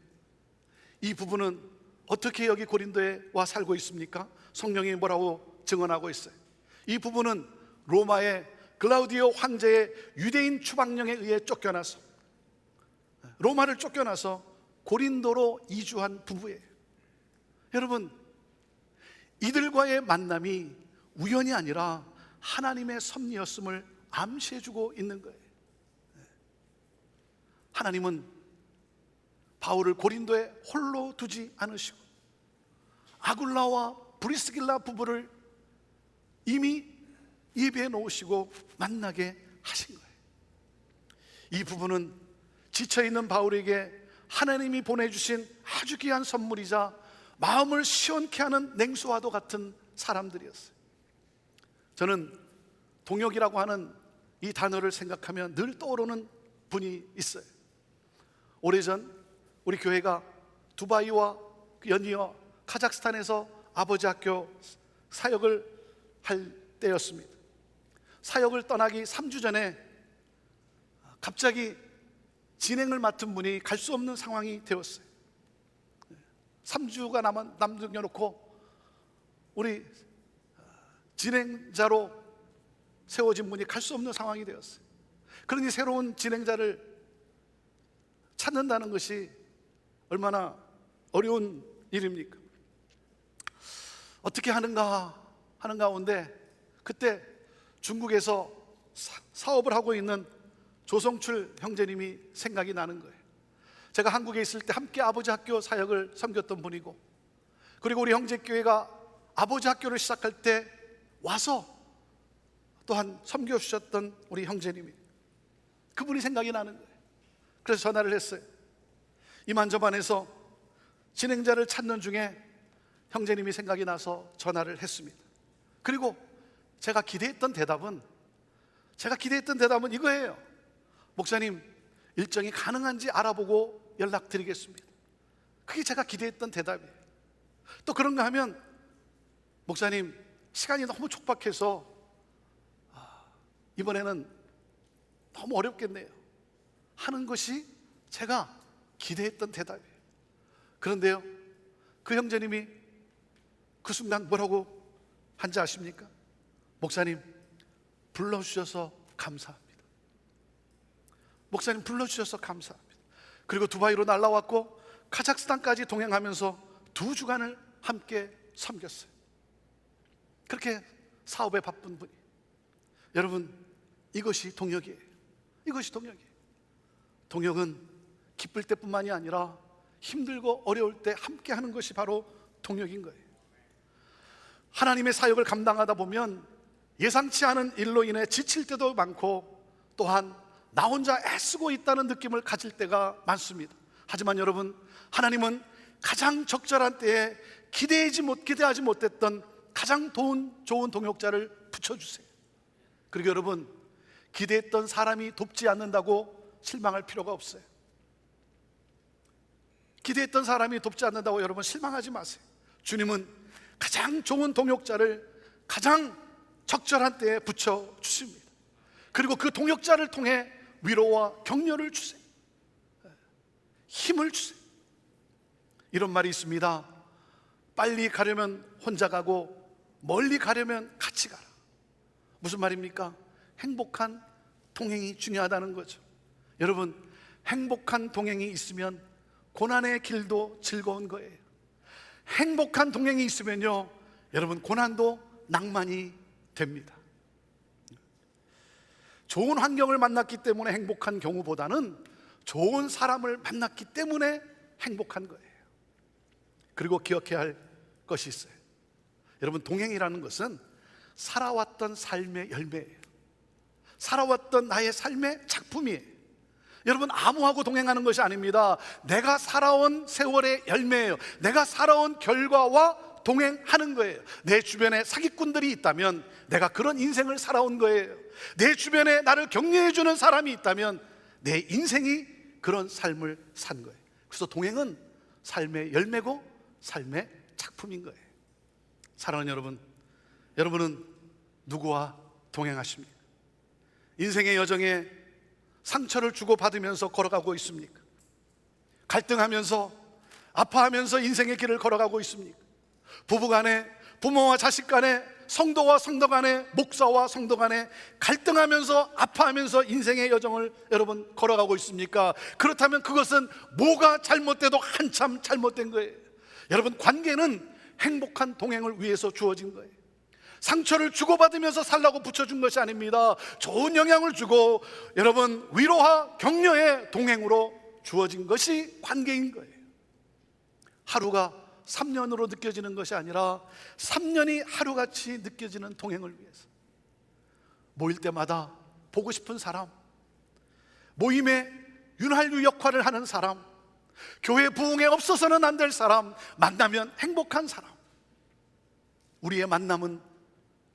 이 부부는 어떻게 여기 고린도에 와 살고 있습니까? 성령이 뭐라고 증언하고 있어요. 이 부부는 로마의 글라우디오 황제의 유대인 추방령에 의해 쫓겨나서 로마를 쫓겨나서 고린도로 이주한 부부예요. 여러분, 이들과의 만남이 우연이 아니라 하나님의 섭리였음을 암시해주고 있는 거예요. 하나님은 바울을 고린도에 홀로 두지 않으시고 아굴라와 브리스길라 부부를 이미 예비해 놓으시고 만나게 하신 거예요. 이 부부는 지쳐있는 바울에게 하나님이 보내주신 아주 귀한 선물이자 마음을 시원케 하는 냉수와도 같은 사람들이었어요. 저는 동역이라고 하는 이 단어를 생각하면 늘 떠오르는 분이 있어요. 오래전 우리 교회가 두바이와 연이어 카자흐스탄에서 아버지 학교 사역을 할 때였습니다. 사역을 떠나기 3주 전에 갑자기 진행을 맡은 분이 갈 수 없는 상황이 되었어요. 3주가 남겨놓고 우리 진행자로 세워진 분이 갈 수 없는 상황이 되었어요. 그러니 새로운 진행자를 찾는다는 것이 얼마나 어려운 일입니까? 어떻게 하는가 하는 가운데 그때 중국에서 사업을 하고 있는 조성출 형제님이 생각이 나는 거예요. 제가 한국에 있을 때 함께 아버지 학교 사역을 섬겼던 분이고, 그리고 우리 형제교회가 아버지 학교를 시작할 때 와서 또한 섬겨주셨던 우리 형제님이, 그분이 생각이 나는 거예요. 그래서 전화를 했어요. 이만저만해서 진행자를 찾는 중에 형제님이 생각이 나서 전화를 했습니다. 그리고 제가 기대했던 대답은 이거예요. 목사님, 일정이 가능한지 알아보고 연락드리겠습니다. 그게 제가 기대했던 대답이에요. 또 그런가 하면, 목사님, 시간이 너무 촉박해서 이번에는 너무 어렵겠네요 하는 것이 제가 기대했던 대답이에요. 그런데요, 그 형제님이 그 순간 뭐라고 한지 아십니까? 목사님, 불러주셔서 감사합니다. 목사님, 불러주셔서 감사합니다. 그리고 두바이로 날라왔고 카자흐스탄까지 동행하면서 2주간을 함께 섬겼어요. 그렇게 사업에 바쁜 분이. 여러분, 이것이 동역이에요. 이것이 동역이에요. 동역은 기쁠 때뿐만이 아니라 힘들고 어려울 때 함께 하는 것이 바로 동역인 거예요. 하나님의 사역을 감당하다 보면 예상치 않은 일로 인해 지칠 때도 많고, 또한 나 혼자 애쓰고 있다는 느낌을 가질 때가 많습니다. 하지만 여러분, 하나님은 가장 적절한 때에 기대하지 못했던 가장 좋은 동역자를 붙여주세요. 그리고 여러분, 기대했던 사람이 돕지 않는다고 실망할 필요가 없어요. 기대했던 사람이 돕지 않는다고 여러분 실망하지 마세요. 주님은 가장 좋은 동역자를 가장 적절한 때에 붙여주십니다. 그리고 그 동역자를 통해 위로와 격려를 주세요. 힘을 주세요. 이런 말이 있습니다. 빨리 가려면 혼자 가고 멀리 가려면 같이 가라. 무슨 말입니까? 행복한 동행이 중요하다는 거죠. 여러분, 행복한 동행이 있으면 고난의 길도 즐거운 거예요. 행복한 동행이 있으면요, 여러분, 고난도 낭만이 됩니다. 좋은 환경을 만났기 때문에 행복한 경우보다는 좋은 사람을 만났기 때문에 행복한 거예요. 그리고 기억해야 할 것이 있어요. 여러분, 동행이라는 것은 살아왔던 삶의 열매예요. 살아왔던 나의 삶의 작품이에요. 여러분, 아무하고 동행하는 것이 아닙니다. 내가 살아온 세월의 열매예요. 내가 살아온 결과와 동행하는 거예요. 내 주변에 사기꾼들이 있다면 내가 그런 인생을 살아온 거예요. 내 주변에 나를 격려해주는 사람이 있다면 내 인생이 그런 삶을 산 거예요. 그래서 동행은 삶의 열매고 삶의 작품인 거예요. 사랑하는 여러분, 여러분은 누구와 동행하십니까? 인생의 여정에 상처를 주고받으면서 걸어가고 있습니까? 갈등하면서 아파하면서 인생의 길을 걸어가고 있습니까? 부부간에, 부모와 자식 간에, 성도와 성도 간에, 목사와 성도 간에 갈등하면서 아파하면서 인생의 여정을 여러분 걸어가고 있습니까? 그렇다면 그것은 뭐가 잘못돼도 한참 잘못된 거예요. 여러분, 관계는 행복한 동행을 위해서 주어진 거예요. 상처를 주고받으면서 살라고 붙여준 것이 아닙니다. 좋은 영향을 주고 여러분 위로와 격려의 동행으로 주어진 것이 관계인 거예요. 하루가 3년으로 느껴지는 것이 아니라 3년이 하루같이 느껴지는 동행을 위해서 모일 때마다 보고 싶은 사람, 모임의 윤활유 역할을 하는 사람, 교회 부흥에 없어서는 안 될 사람, 만나면 행복한 사람. 우리의 만남은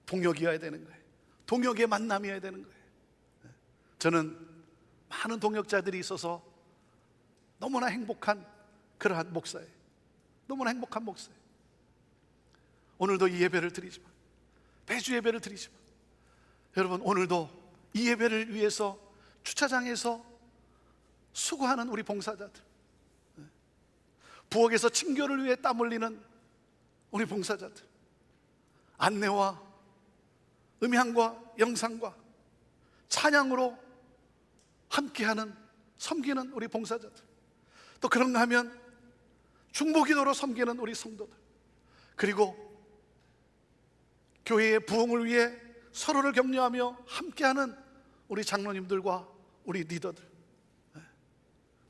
동역이어야 되는 거예요. 동역의 만남이어야 되는 거예요. 저는 많은 동역자들이 있어서 너무나 행복한 그러한 목사예요. 너무나 행복한 목사예요. 오늘도 이 예배를 드리지만, 매주 예배를 드리지만, 여러분, 오늘도 이 예배를 위해서 주차장에서 수고하는 우리 봉사자들, 부엌에서 친교를 위해 땀 흘리는 우리 봉사자들, 안내와 음향과 영상과 찬양으로 함께하는, 섬기는 우리 봉사자들, 또 그런가 하면 중보기도로 섬기는 우리 성도들, 그리고 교회의 부흥을 위해 서로를 격려하며 함께하는 우리 장로님들과 우리 리더들,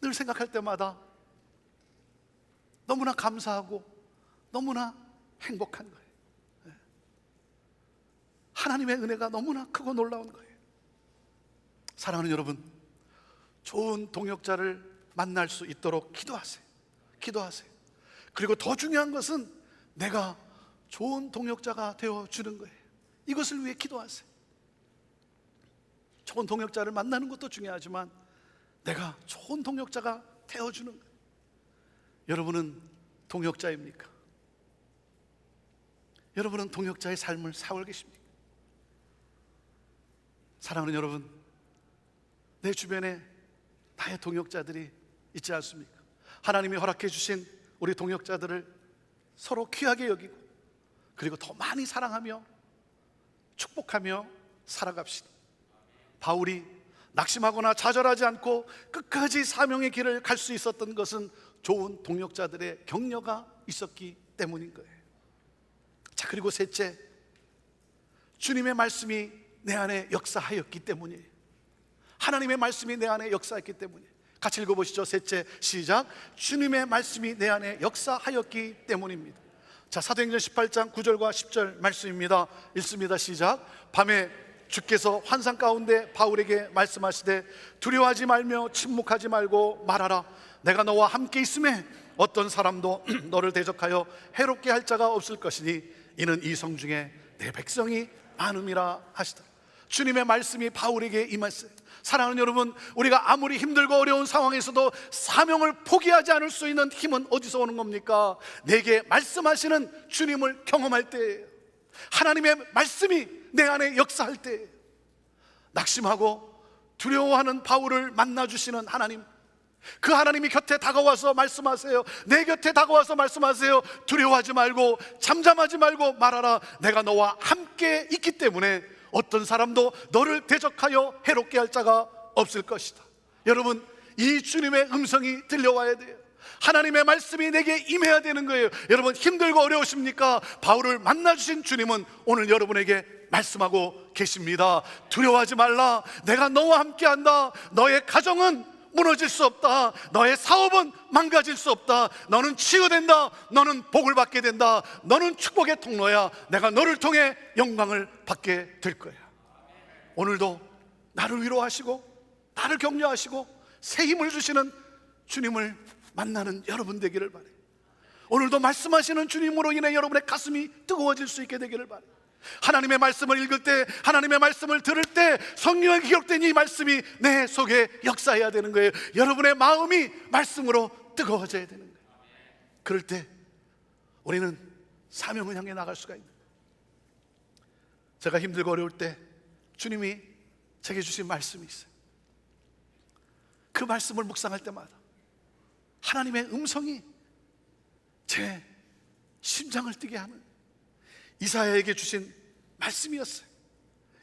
늘 생각할 때마다 너무나 감사하고 너무나 행복한 거예요. 하나님의 은혜가 너무나 크고 놀라운 거예요. 사랑하는 여러분, 좋은 동역자를 만날 수 있도록 기도하세요. 기도하세요. 그리고 더 중요한 것은 내가 좋은 동역자가 되어주는 거예요. 이것을 위해 기도하세요. 좋은 동역자를 만나는 것도 중요하지만 내가 좋은 동역자가 되어주는 거예요. 여러분은 동역자입니까? 여러분은 동역자의 삶을 살고 계십니까? 사랑하는 여러분, 내 주변에 나의 동역자들이 있지 않습니까? 하나님이 허락해 주신 우리 동역자들을 서로 귀하게 여기고 그리고 더 많이 사랑하며 축복하며 살아갑시다. 바울이 낙심하거나 좌절하지 않고 끝까지 사명의 길을 갈 수 있었던 것은 좋은 동역자들의 격려가 있었기 때문인 거예요. 자, 그리고 셋째, 주님의 말씀이 내 안에 역사하였기 때문이에요. 하나님의 말씀이 내 안에 역사했기 때문이에요. 같이 읽어보시죠. 셋째, 시작. 주님의 말씀이 내 안에 역사하였기 때문입니다. 자, 사도행전 18장 9절과 10절 말씀입니다. 읽습니다. 시작. 밤에 주께서 환상 가운데 바울에게 말씀하시되 두려워하지 말며 침묵하지 말고 말하라. 내가 너와 함께 있음에 어떤 사람도 너를 대적하여 해롭게 할 자가 없을 것이니 이는 이 성 중에 내 백성이 많음이라 하시더라. 주님의 말씀이 바울에게 임했어요. 사랑하는 여러분, 우리가 아무리 힘들고 어려운 상황에서도 사명을 포기하지 않을 수 있는 힘은 어디서 오는 겁니까? 내게 말씀하시는 주님을 경험할 때예요. 하나님의 말씀이 내 안에 역사할 때예요. 낙심하고 두려워하는 바울을 만나주시는 하나님, 그 하나님이 곁에 다가와서 말씀하세요. 내 곁에 다가와서 말씀하세요. 두려워하지 말고 잠잠하지 말고 말하라. 내가 너와 함께 있기 때문에 어떤 사람도 너를 대적하여 해롭게 할 자가 없을 것이다. 여러분, 이 주님의 음성이 들려와야 돼요. 하나님의 말씀이 내게 임해야 되는 거예요. 여러분 힘들고 어려우십니까? 바울을 만나주신 주님은 오늘 여러분에게 말씀하고 계십니다. 두려워하지 말라. 내가 너와 함께한다. 너의 가정은 무너질 수 없다. 너의 사업은 망가질 수 없다. 너는 치유된다. 너는 복을 받게 된다. 너는 축복의 통로야. 내가 너를 통해 영광을 받게 될 거야. 오늘도 나를 위로하시고 나를 격려하시고 새 힘을 주시는 주님을 만나는 여러분 되기를 바라요. 오늘도 말씀하시는 주님으로 인해 여러분의 가슴이 뜨거워질 수 있게 되기를 바라요. 하나님의 말씀을 읽을 때, 하나님의 말씀을 들을 때 성경에 기록된 이 말씀이 내 속에 역사해야 되는 거예요. 여러분의 마음이 말씀으로 뜨거워져야 되는 거예요. 그럴 때 우리는 사명을 향해 나갈 수가 있는 거예요. 제가 힘들고 어려울 때 주님이 제게 주신 말씀이 있어요. 그 말씀을 묵상할 때마다 하나님의 음성이 제 심장을 뛰게 하는 이사야에게 주신 말씀이었어요.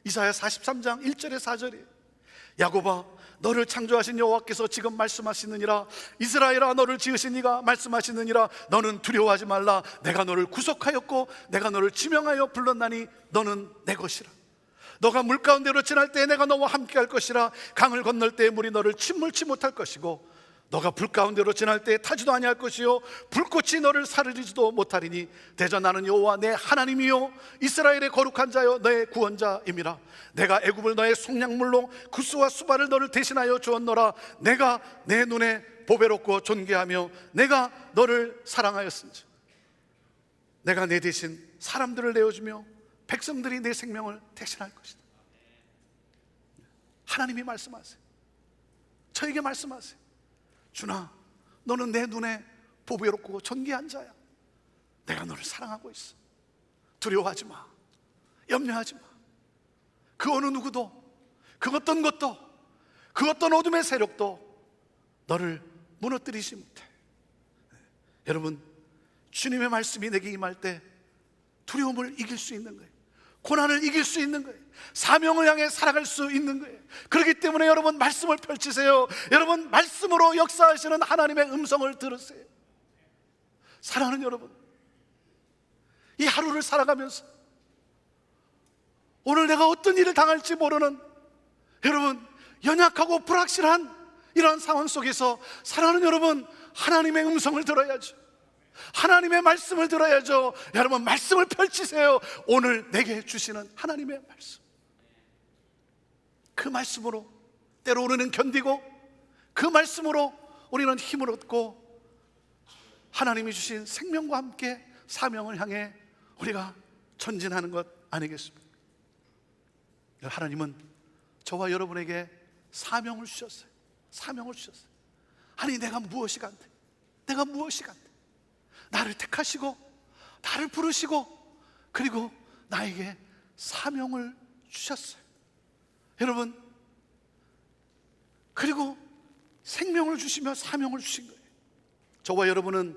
이사야 43장 1절에 4절이에요. 야곱아, 너를 창조하신 여호와께서 지금 말씀하시느니라. 이스라엘아, 너를 지으신 이가 말씀하시느니라. 너는 두려워하지 말라. 내가 너를 구속하였고 내가 너를 지명하여 불렀나니 너는 내 것이라. 너가 물 가운데로 지날 때 내가 너와 함께 할 것이라. 강을 건널 때 물이 너를 침몰치 못할 것이고 너가 불 가운데로 지날 때 타지도 아니할 것이요 불꽃이 너를 사르리지도 못하리니 대저 나는 여호와 내 하나님이요 이스라엘의 거룩한 자여 너의 구원자임이라. 내가 애굽을 너의 속량물로 구스와 수발을 너를 대신하여 주었노라. 내가 내 눈에 보배롭고 존귀하며 내가 너를 사랑하였은지 내가 내 대신 사람들을 내어주며 백성들이 내 생명을 대신할 것이다. 하나님이 말씀하세요. 저에게 말씀하세요. 주나, 너는 내 눈에 보배롭고 존귀한 자야. 내가 너를 사랑하고 있어. 두려워하지 마. 염려하지 마. 그 어느 누구도, 그 어떤 것도, 그 어떤 어둠의 세력도 너를 무너뜨리지 못해. 여러분, 주님의 말씀이 내게 임할 때 두려움을 이길 수 있는 거예요. 고난을 이길 수 있는 거예요. 사명을 향해 살아갈 수 있는 거예요. 그렇기 때문에 여러분 말씀을 펼치세요. 여러분 말씀으로 역사하시는 하나님의 음성을 들으세요. 사랑하는 여러분, 이 하루를 살아가면서 오늘 내가 어떤 일을 당할지 모르는 여러분 연약하고 불확실한 이러한 상황 속에서 사랑하는 여러분, 하나님의 음성을 들어야죠. 하나님의 말씀을 들어야죠. 여러분 말씀을 펼치세요. 오늘 내게 주시는 하나님의 말씀, 그 말씀으로 때로 우리는 견디고 그 말씀으로 우리는 힘을 얻고 하나님이 주신 생명과 함께 사명을 향해 우리가 전진하는 것 아니겠습니까? 하나님은 저와 여러분에게 사명을 주셨어요. 사명을 주셨어요. 아니 내가 무엇이 간대? 내가 무엇이 간대? 나를 택하시고 나를 부르시고 그리고 나에게 사명을 주셨어요. 여러분, 그리고 생명을 주시며 사명을 주신 거예요. 저와 여러분은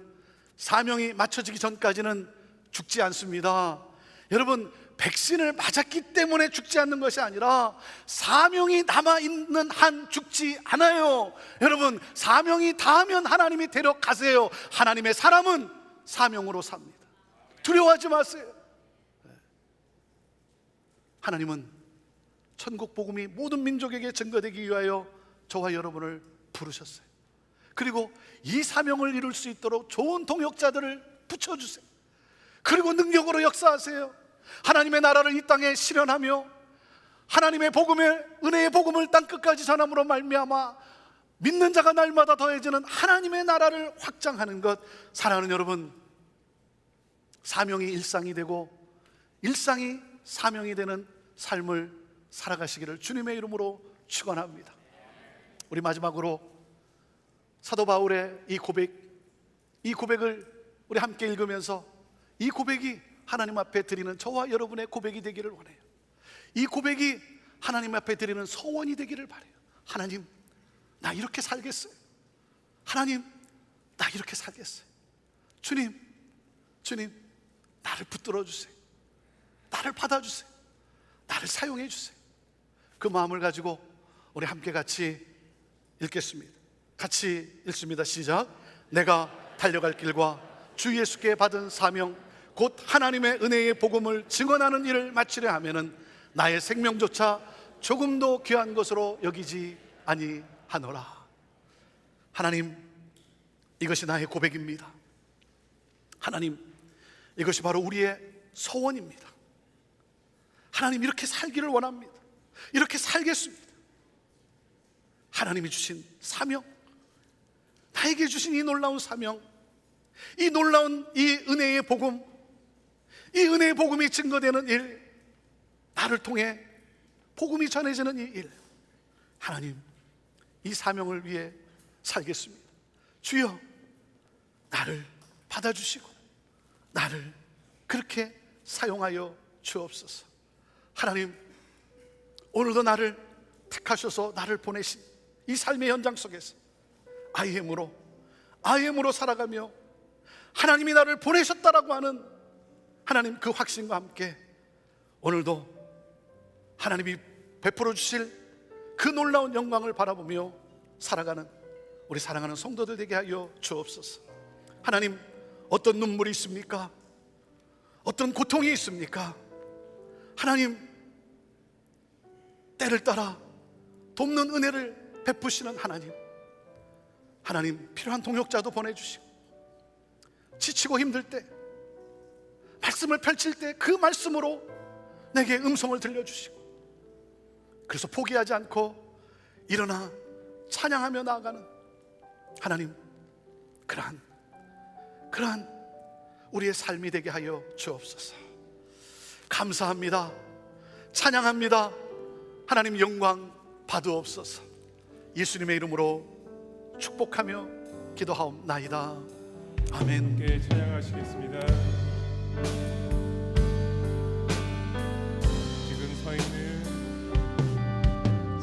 사명이 맞춰지기 전까지는 죽지 않습니다. 여러분, 백신을 맞았기 때문에 죽지 않는 것이 아니라 사명이 남아있는 한 죽지 않아요. 여러분, 사명이 닿으면 하나님이 데려가세요. 하나님의 사람은 사명으로 삽니다. 두려워하지 마세요. 하나님은 천국 복음이 모든 민족에게 증거되기 위하여 저와 여러분을 부르셨어요. 그리고 이 사명을 이룰 수 있도록 좋은 동역자들을 붙여주세요. 그리고 능력으로 역사하세요. 하나님의 나라를 이 땅에 실현하며 하나님의 복음의 은혜의 복음을 땅끝까지 전함으로 말미암아 믿는 자가 날마다 더해지는 하나님의 나라를 확장하는 것. 사랑하는 여러분, 사명이 일상이 되고 일상이 사명이 되는 삶을 살아가시기를 주님의 이름으로 축원합니다. 우리 마지막으로 사도 바울의 이 고백을 우리 함께 읽으면서 이 고백이 하나님 앞에 드리는 저와 여러분의 고백이 되기를 원해요. 이 고백이 하나님 앞에 드리는 소원이 되기를 바라요. 하나님, 나 이렇게 살겠어요. 하나님, 나 이렇게 살겠어요. 주님, 나를 붙들어 주세요. 나를 받아주세요. 나를 사용해 주세요. 그 마음을 가지고 우리 함께 같이 읽겠습니다. 같이 읽습니다. 시작. 내가 달려갈 길과 주 예수께 받은 사명, 곧 하나님의 은혜의 복음을 증언하는 일을 마치려 하면은 나의 생명조차 조금도 귀한 것으로 여기지 아니하노라. 하나님, 이것이 나의 고백입니다. 하나님, 이것이 바로 우리의 소원입니다. 하나님, 이렇게 살기를 원합니다. 이렇게 살겠습니다. 하나님이 주신 사명, 나에게 주신 이 놀라운 사명, 이 놀라운 이 은혜의 복음, 이 은혜의 복음이 증거되는 일, 나를 통해 복음이 전해지는 이 일, 하나님, 이 사명을 위해 살겠습니다. 주여, 나를 받아주시고 나를 그렇게 사용하여 주옵소서. 하나님, 오늘도 나를 택하셔서 나를 보내신 이 삶의 현장 속에서 아이엠으로 살아가며 하나님이 나를 보내셨다라고 하는 하나님 그 확신과 함께 오늘도 하나님이 베풀어 주실 그 놀라운 영광을 바라보며 살아가는 우리 사랑하는 성도들 되게 하여 주옵소서. 하나님, 어떤 눈물이 있습니까? 어떤 고통이 있습니까? 하나님, 때를 따라 돕는 은혜를 베푸시는 하나님, 필요한 동역자도 보내주시고, 지치고 힘들 때 말씀을 펼칠 때 그 말씀으로 내게 음성을 들려주시고, 그래서 포기하지 않고 일어나 찬양하며 나아가는 하나님, 그러한 우리의 삶이 되게 하여 주옵소서. 감사합니다. 찬양합니다. 하나님, 영광 받으옵소서. 예수님의 이름으로 축복하며 기도하옵나이다. 아멘. 함께 찬양하시겠습니다.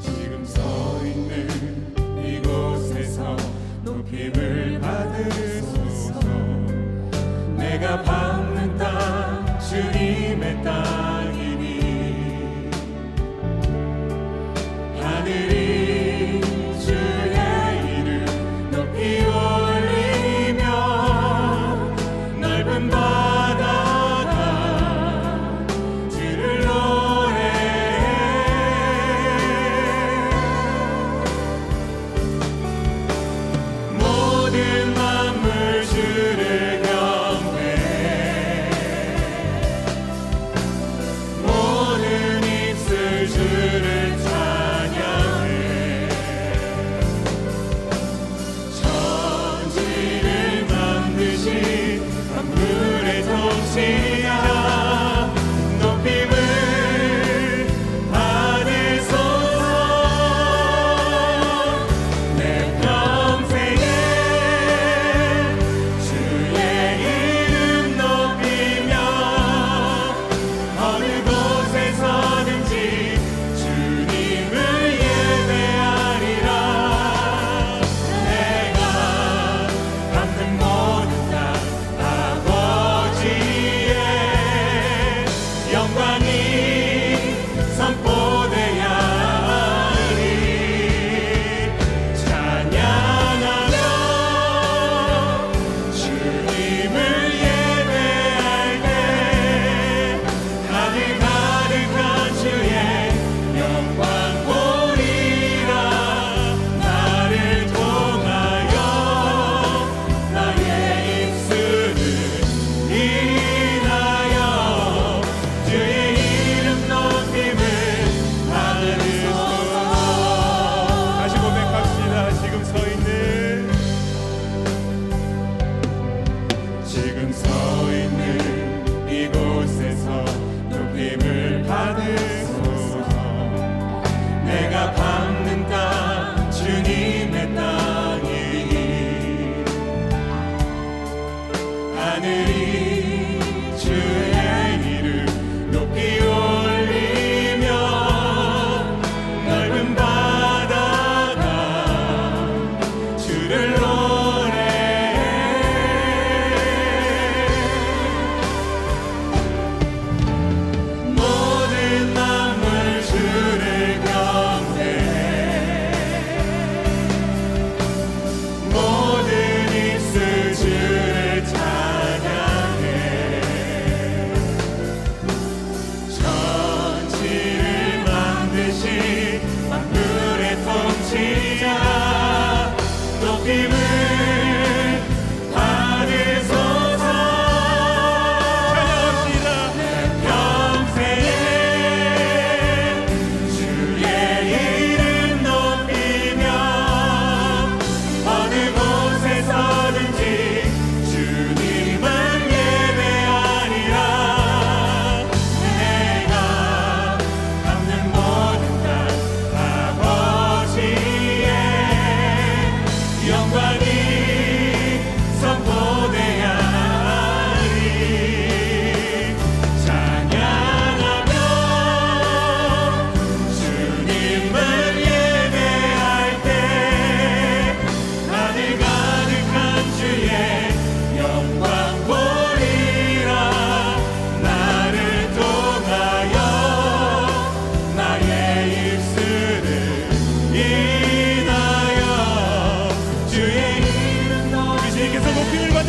지금 서 있는 이곳에서 높임을 받으소서. 내가 밟는 땅 주님의 땅이니 하늘이 주의 이름 높이 올리며 넓은 바다가 주를 노래해. 모든 만물 주를 경배해.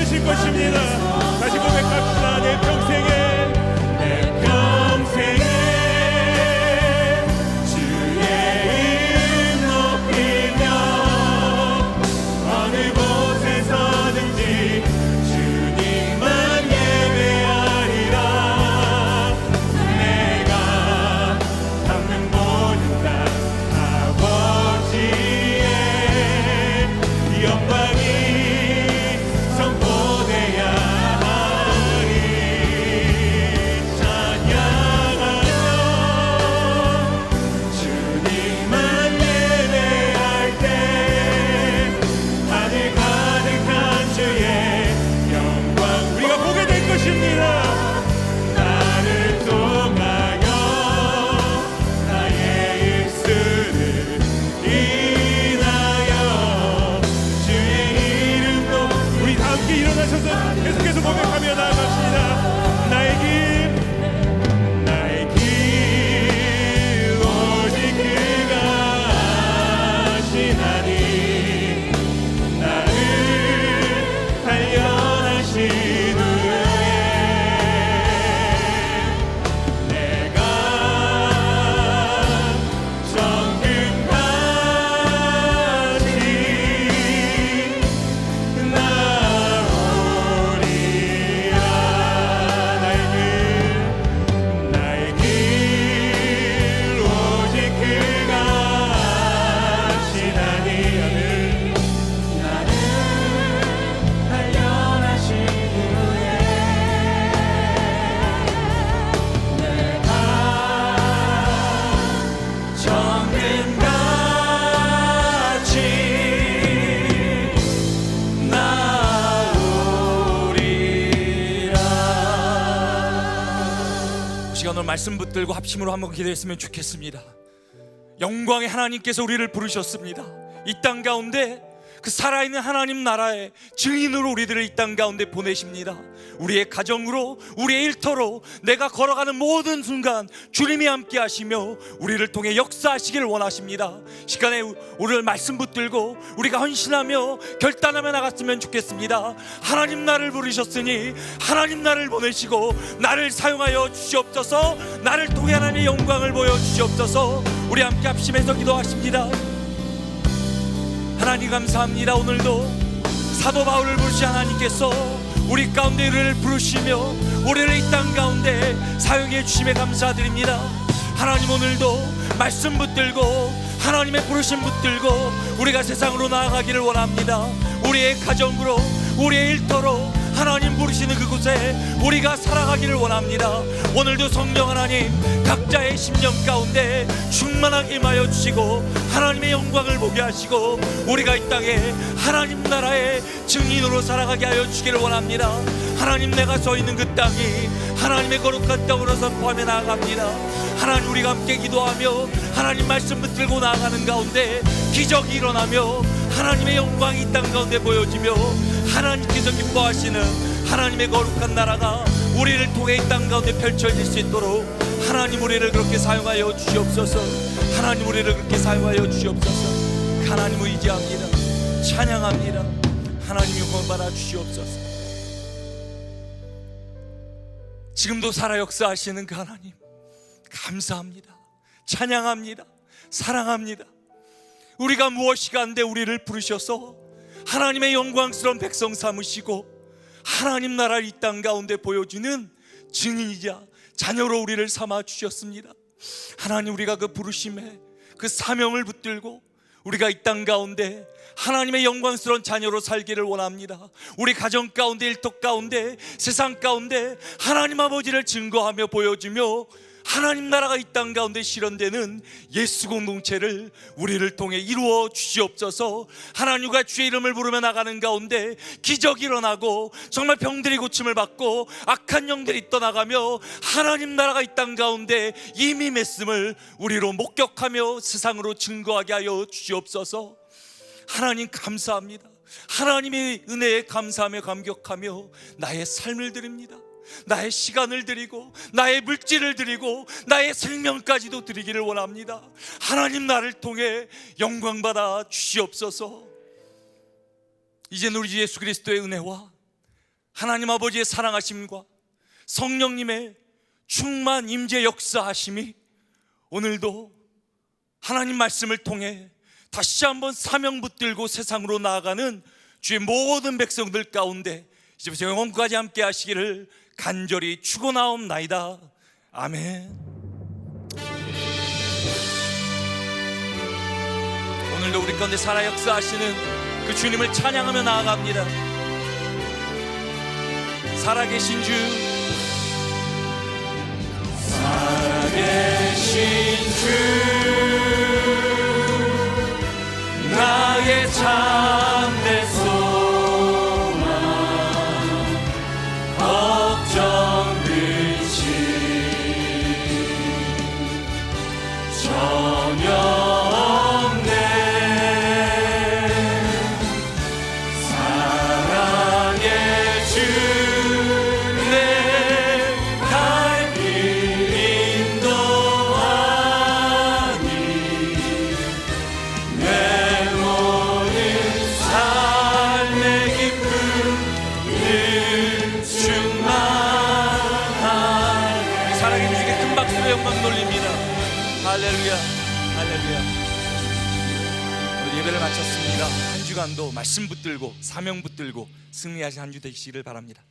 주실 것입니다. 다시 고백합시다. 내 평생에 주의 이름 높이며 어느 곳에서든지 주님만 예배하리라. 내가 담는 모든 것 아버지의 영광이 선포돼야 하리. 찬양하며 주님만 예배할 때 하늘 가득한 주의 영광 우리가 보게 될 것입니다. 나를 통하여 나의 입술을 인하여 주의 이름도 우리 다 함께 일어나셔서 계속해서 고백하며 나아갑시다. 나의 길 오직 그가 아시나니 나를 단련하신 후에 내가 정금같이 나오리라. 나의 길 오직 그가 아시나니 나를 단련하신 후에 내가 정금같이 나오리라. 시간 오늘 말씀 붙들고 합심으로 한번 기도했으면 좋겠습니다. 영광의 하나님께서 우리를 부르셨습니다. 이 땅 가운데 그 살아있는 하나님 나라의 증인으로 우리들을 이 땅 가운데 보내십니다. 우리의 가정으로, 우리의 일터로, 내가 걸어가는 모든 순간 주님이 함께 하시며 우리를 통해 역사하시기를 원하십니다. 시간에 오늘 말씀 붙들고 우리가 헌신하며 결단하며 나갔으면 좋겠습니다. 하나님 나를 부르셨으니 하나님 나를 보내시고 나를 사용하여 주시옵소서. 나를 통해 하나님의 영광을 보여주시옵소서. 우리 함께 합심해서 기도하십니다. 하나님 감사합니다. 오늘도 사도 바울을 부르신 하나님께서 우리 가운데 우리를 부르시며 우리를 이 땅 가운데 사용해 주심에 감사드립니다. 하나님 오늘도 말씀 붙들고 하나님의 부르심 붙들고 우리가 세상으로 나아가기를 원합니다. 우리의 가정으로, 우리의 일터로 하나님 부르시는 그곳에 우리가 살아가기를 원합니다. 오늘도 성령 하나님 각자의 심령 가운데 충만하게 임하여 주시고 하나님의 영광을 보게 하시고 우리가 이 땅에 하나님 나라의 증인으로 살아가게 하여 주기를 원합니다. 하나님 내가 서 있는 그 땅이 하나님의 거룩한 땅으로 선포하며 나아갑니다. 하나님 우리가 함께 기도하며 하나님 말씀 붙들고 나아가는 가운데 기적이 일어나며 하나님의 영광이 이 땅 가운데 보여지며 하나님께서 기뻐하시는 하나님의 거룩한 나라가 우리를 통해 이 땅 가운데 펼쳐질 수 있도록 하나님 우리를 그렇게 사용하여 주시옵소서. 하나님 우리를 그렇게 사용하여 주시옵소서. 하나님을 의지합니다. 찬양합니다. 하나님 영광 받아 주시옵소서. 지금도 살아 역사하시는 그 하나님 감사합니다. 찬양합니다. 사랑합니다. 우리가 무엇이 간데 우리를 부르셔서 하나님의 영광스러운 백성 삼으시고 하나님 나라를 이 땅 가운데 보여주는 증인이자 자녀로 우리를 삼아 주셨습니다. 하나님 우리가 그 부르심에 그 사명을 붙들고 우리가 이 땅 가운데 하나님의 영광스러운 자녀로 살기를 원합니다. 우리 가정 가운데, 일터 가운데, 세상 가운데 하나님 아버지를 증거하며 보여주며 하나님 나라가 이 땅 가운데 실현되는 예수 공동체를 우리를 통해 이루어 주시옵소서. 하나님과 주의 이름을 부르며 나가는 가운데 기적이 일어나고 정말 병들이 고침을 받고 악한 영들이 떠나가며 하나님 나라가 이 땅 가운데 이미 맺음을 우리로 목격하며 세상으로 증거하게 하여 주시옵소서. 하나님 감사합니다. 하나님의 은혜에 감사하며 감격하며 나의 삶을 드립니다. 나의 시간을 드리고 나의 물질을 드리고 나의 생명까지도 드리기를 원합니다. 하나님 나를 통해 영광받아 주시옵소서. 이제는 우리 주 예수 그리스도의 은혜와 하나님 아버지의 사랑하심과 성령님의 충만 임재 역사하심이 오늘도 하나님 말씀을 통해 다시 한번 사명 붙들고 세상으로 나아가는 주의 모든 백성들 가운데 이제부터 영원까지 함께 하시기를 간절히 축원하옵나이다. 아멘. 오늘도 우리 가운데 살아 역사하시는 그 주님을 찬양하며 나아갑니다. 살아계신 주, 살아계신 주, 나의 참된 소망, 걱정 근심 전혀 없네. 사랑의 주, 내 갈 길 인도하니 내 모든 삶의 기쁨 늘 충만하네. 사랑의 주께 큰 박수로 영광 돌립니다. 할렐루야, 할렐루야. 오늘 예배를 마쳤습니다. 한 주간도 말씀 붙들고 사명 붙들고 승리하신 한 주 되시기를 바랍니다.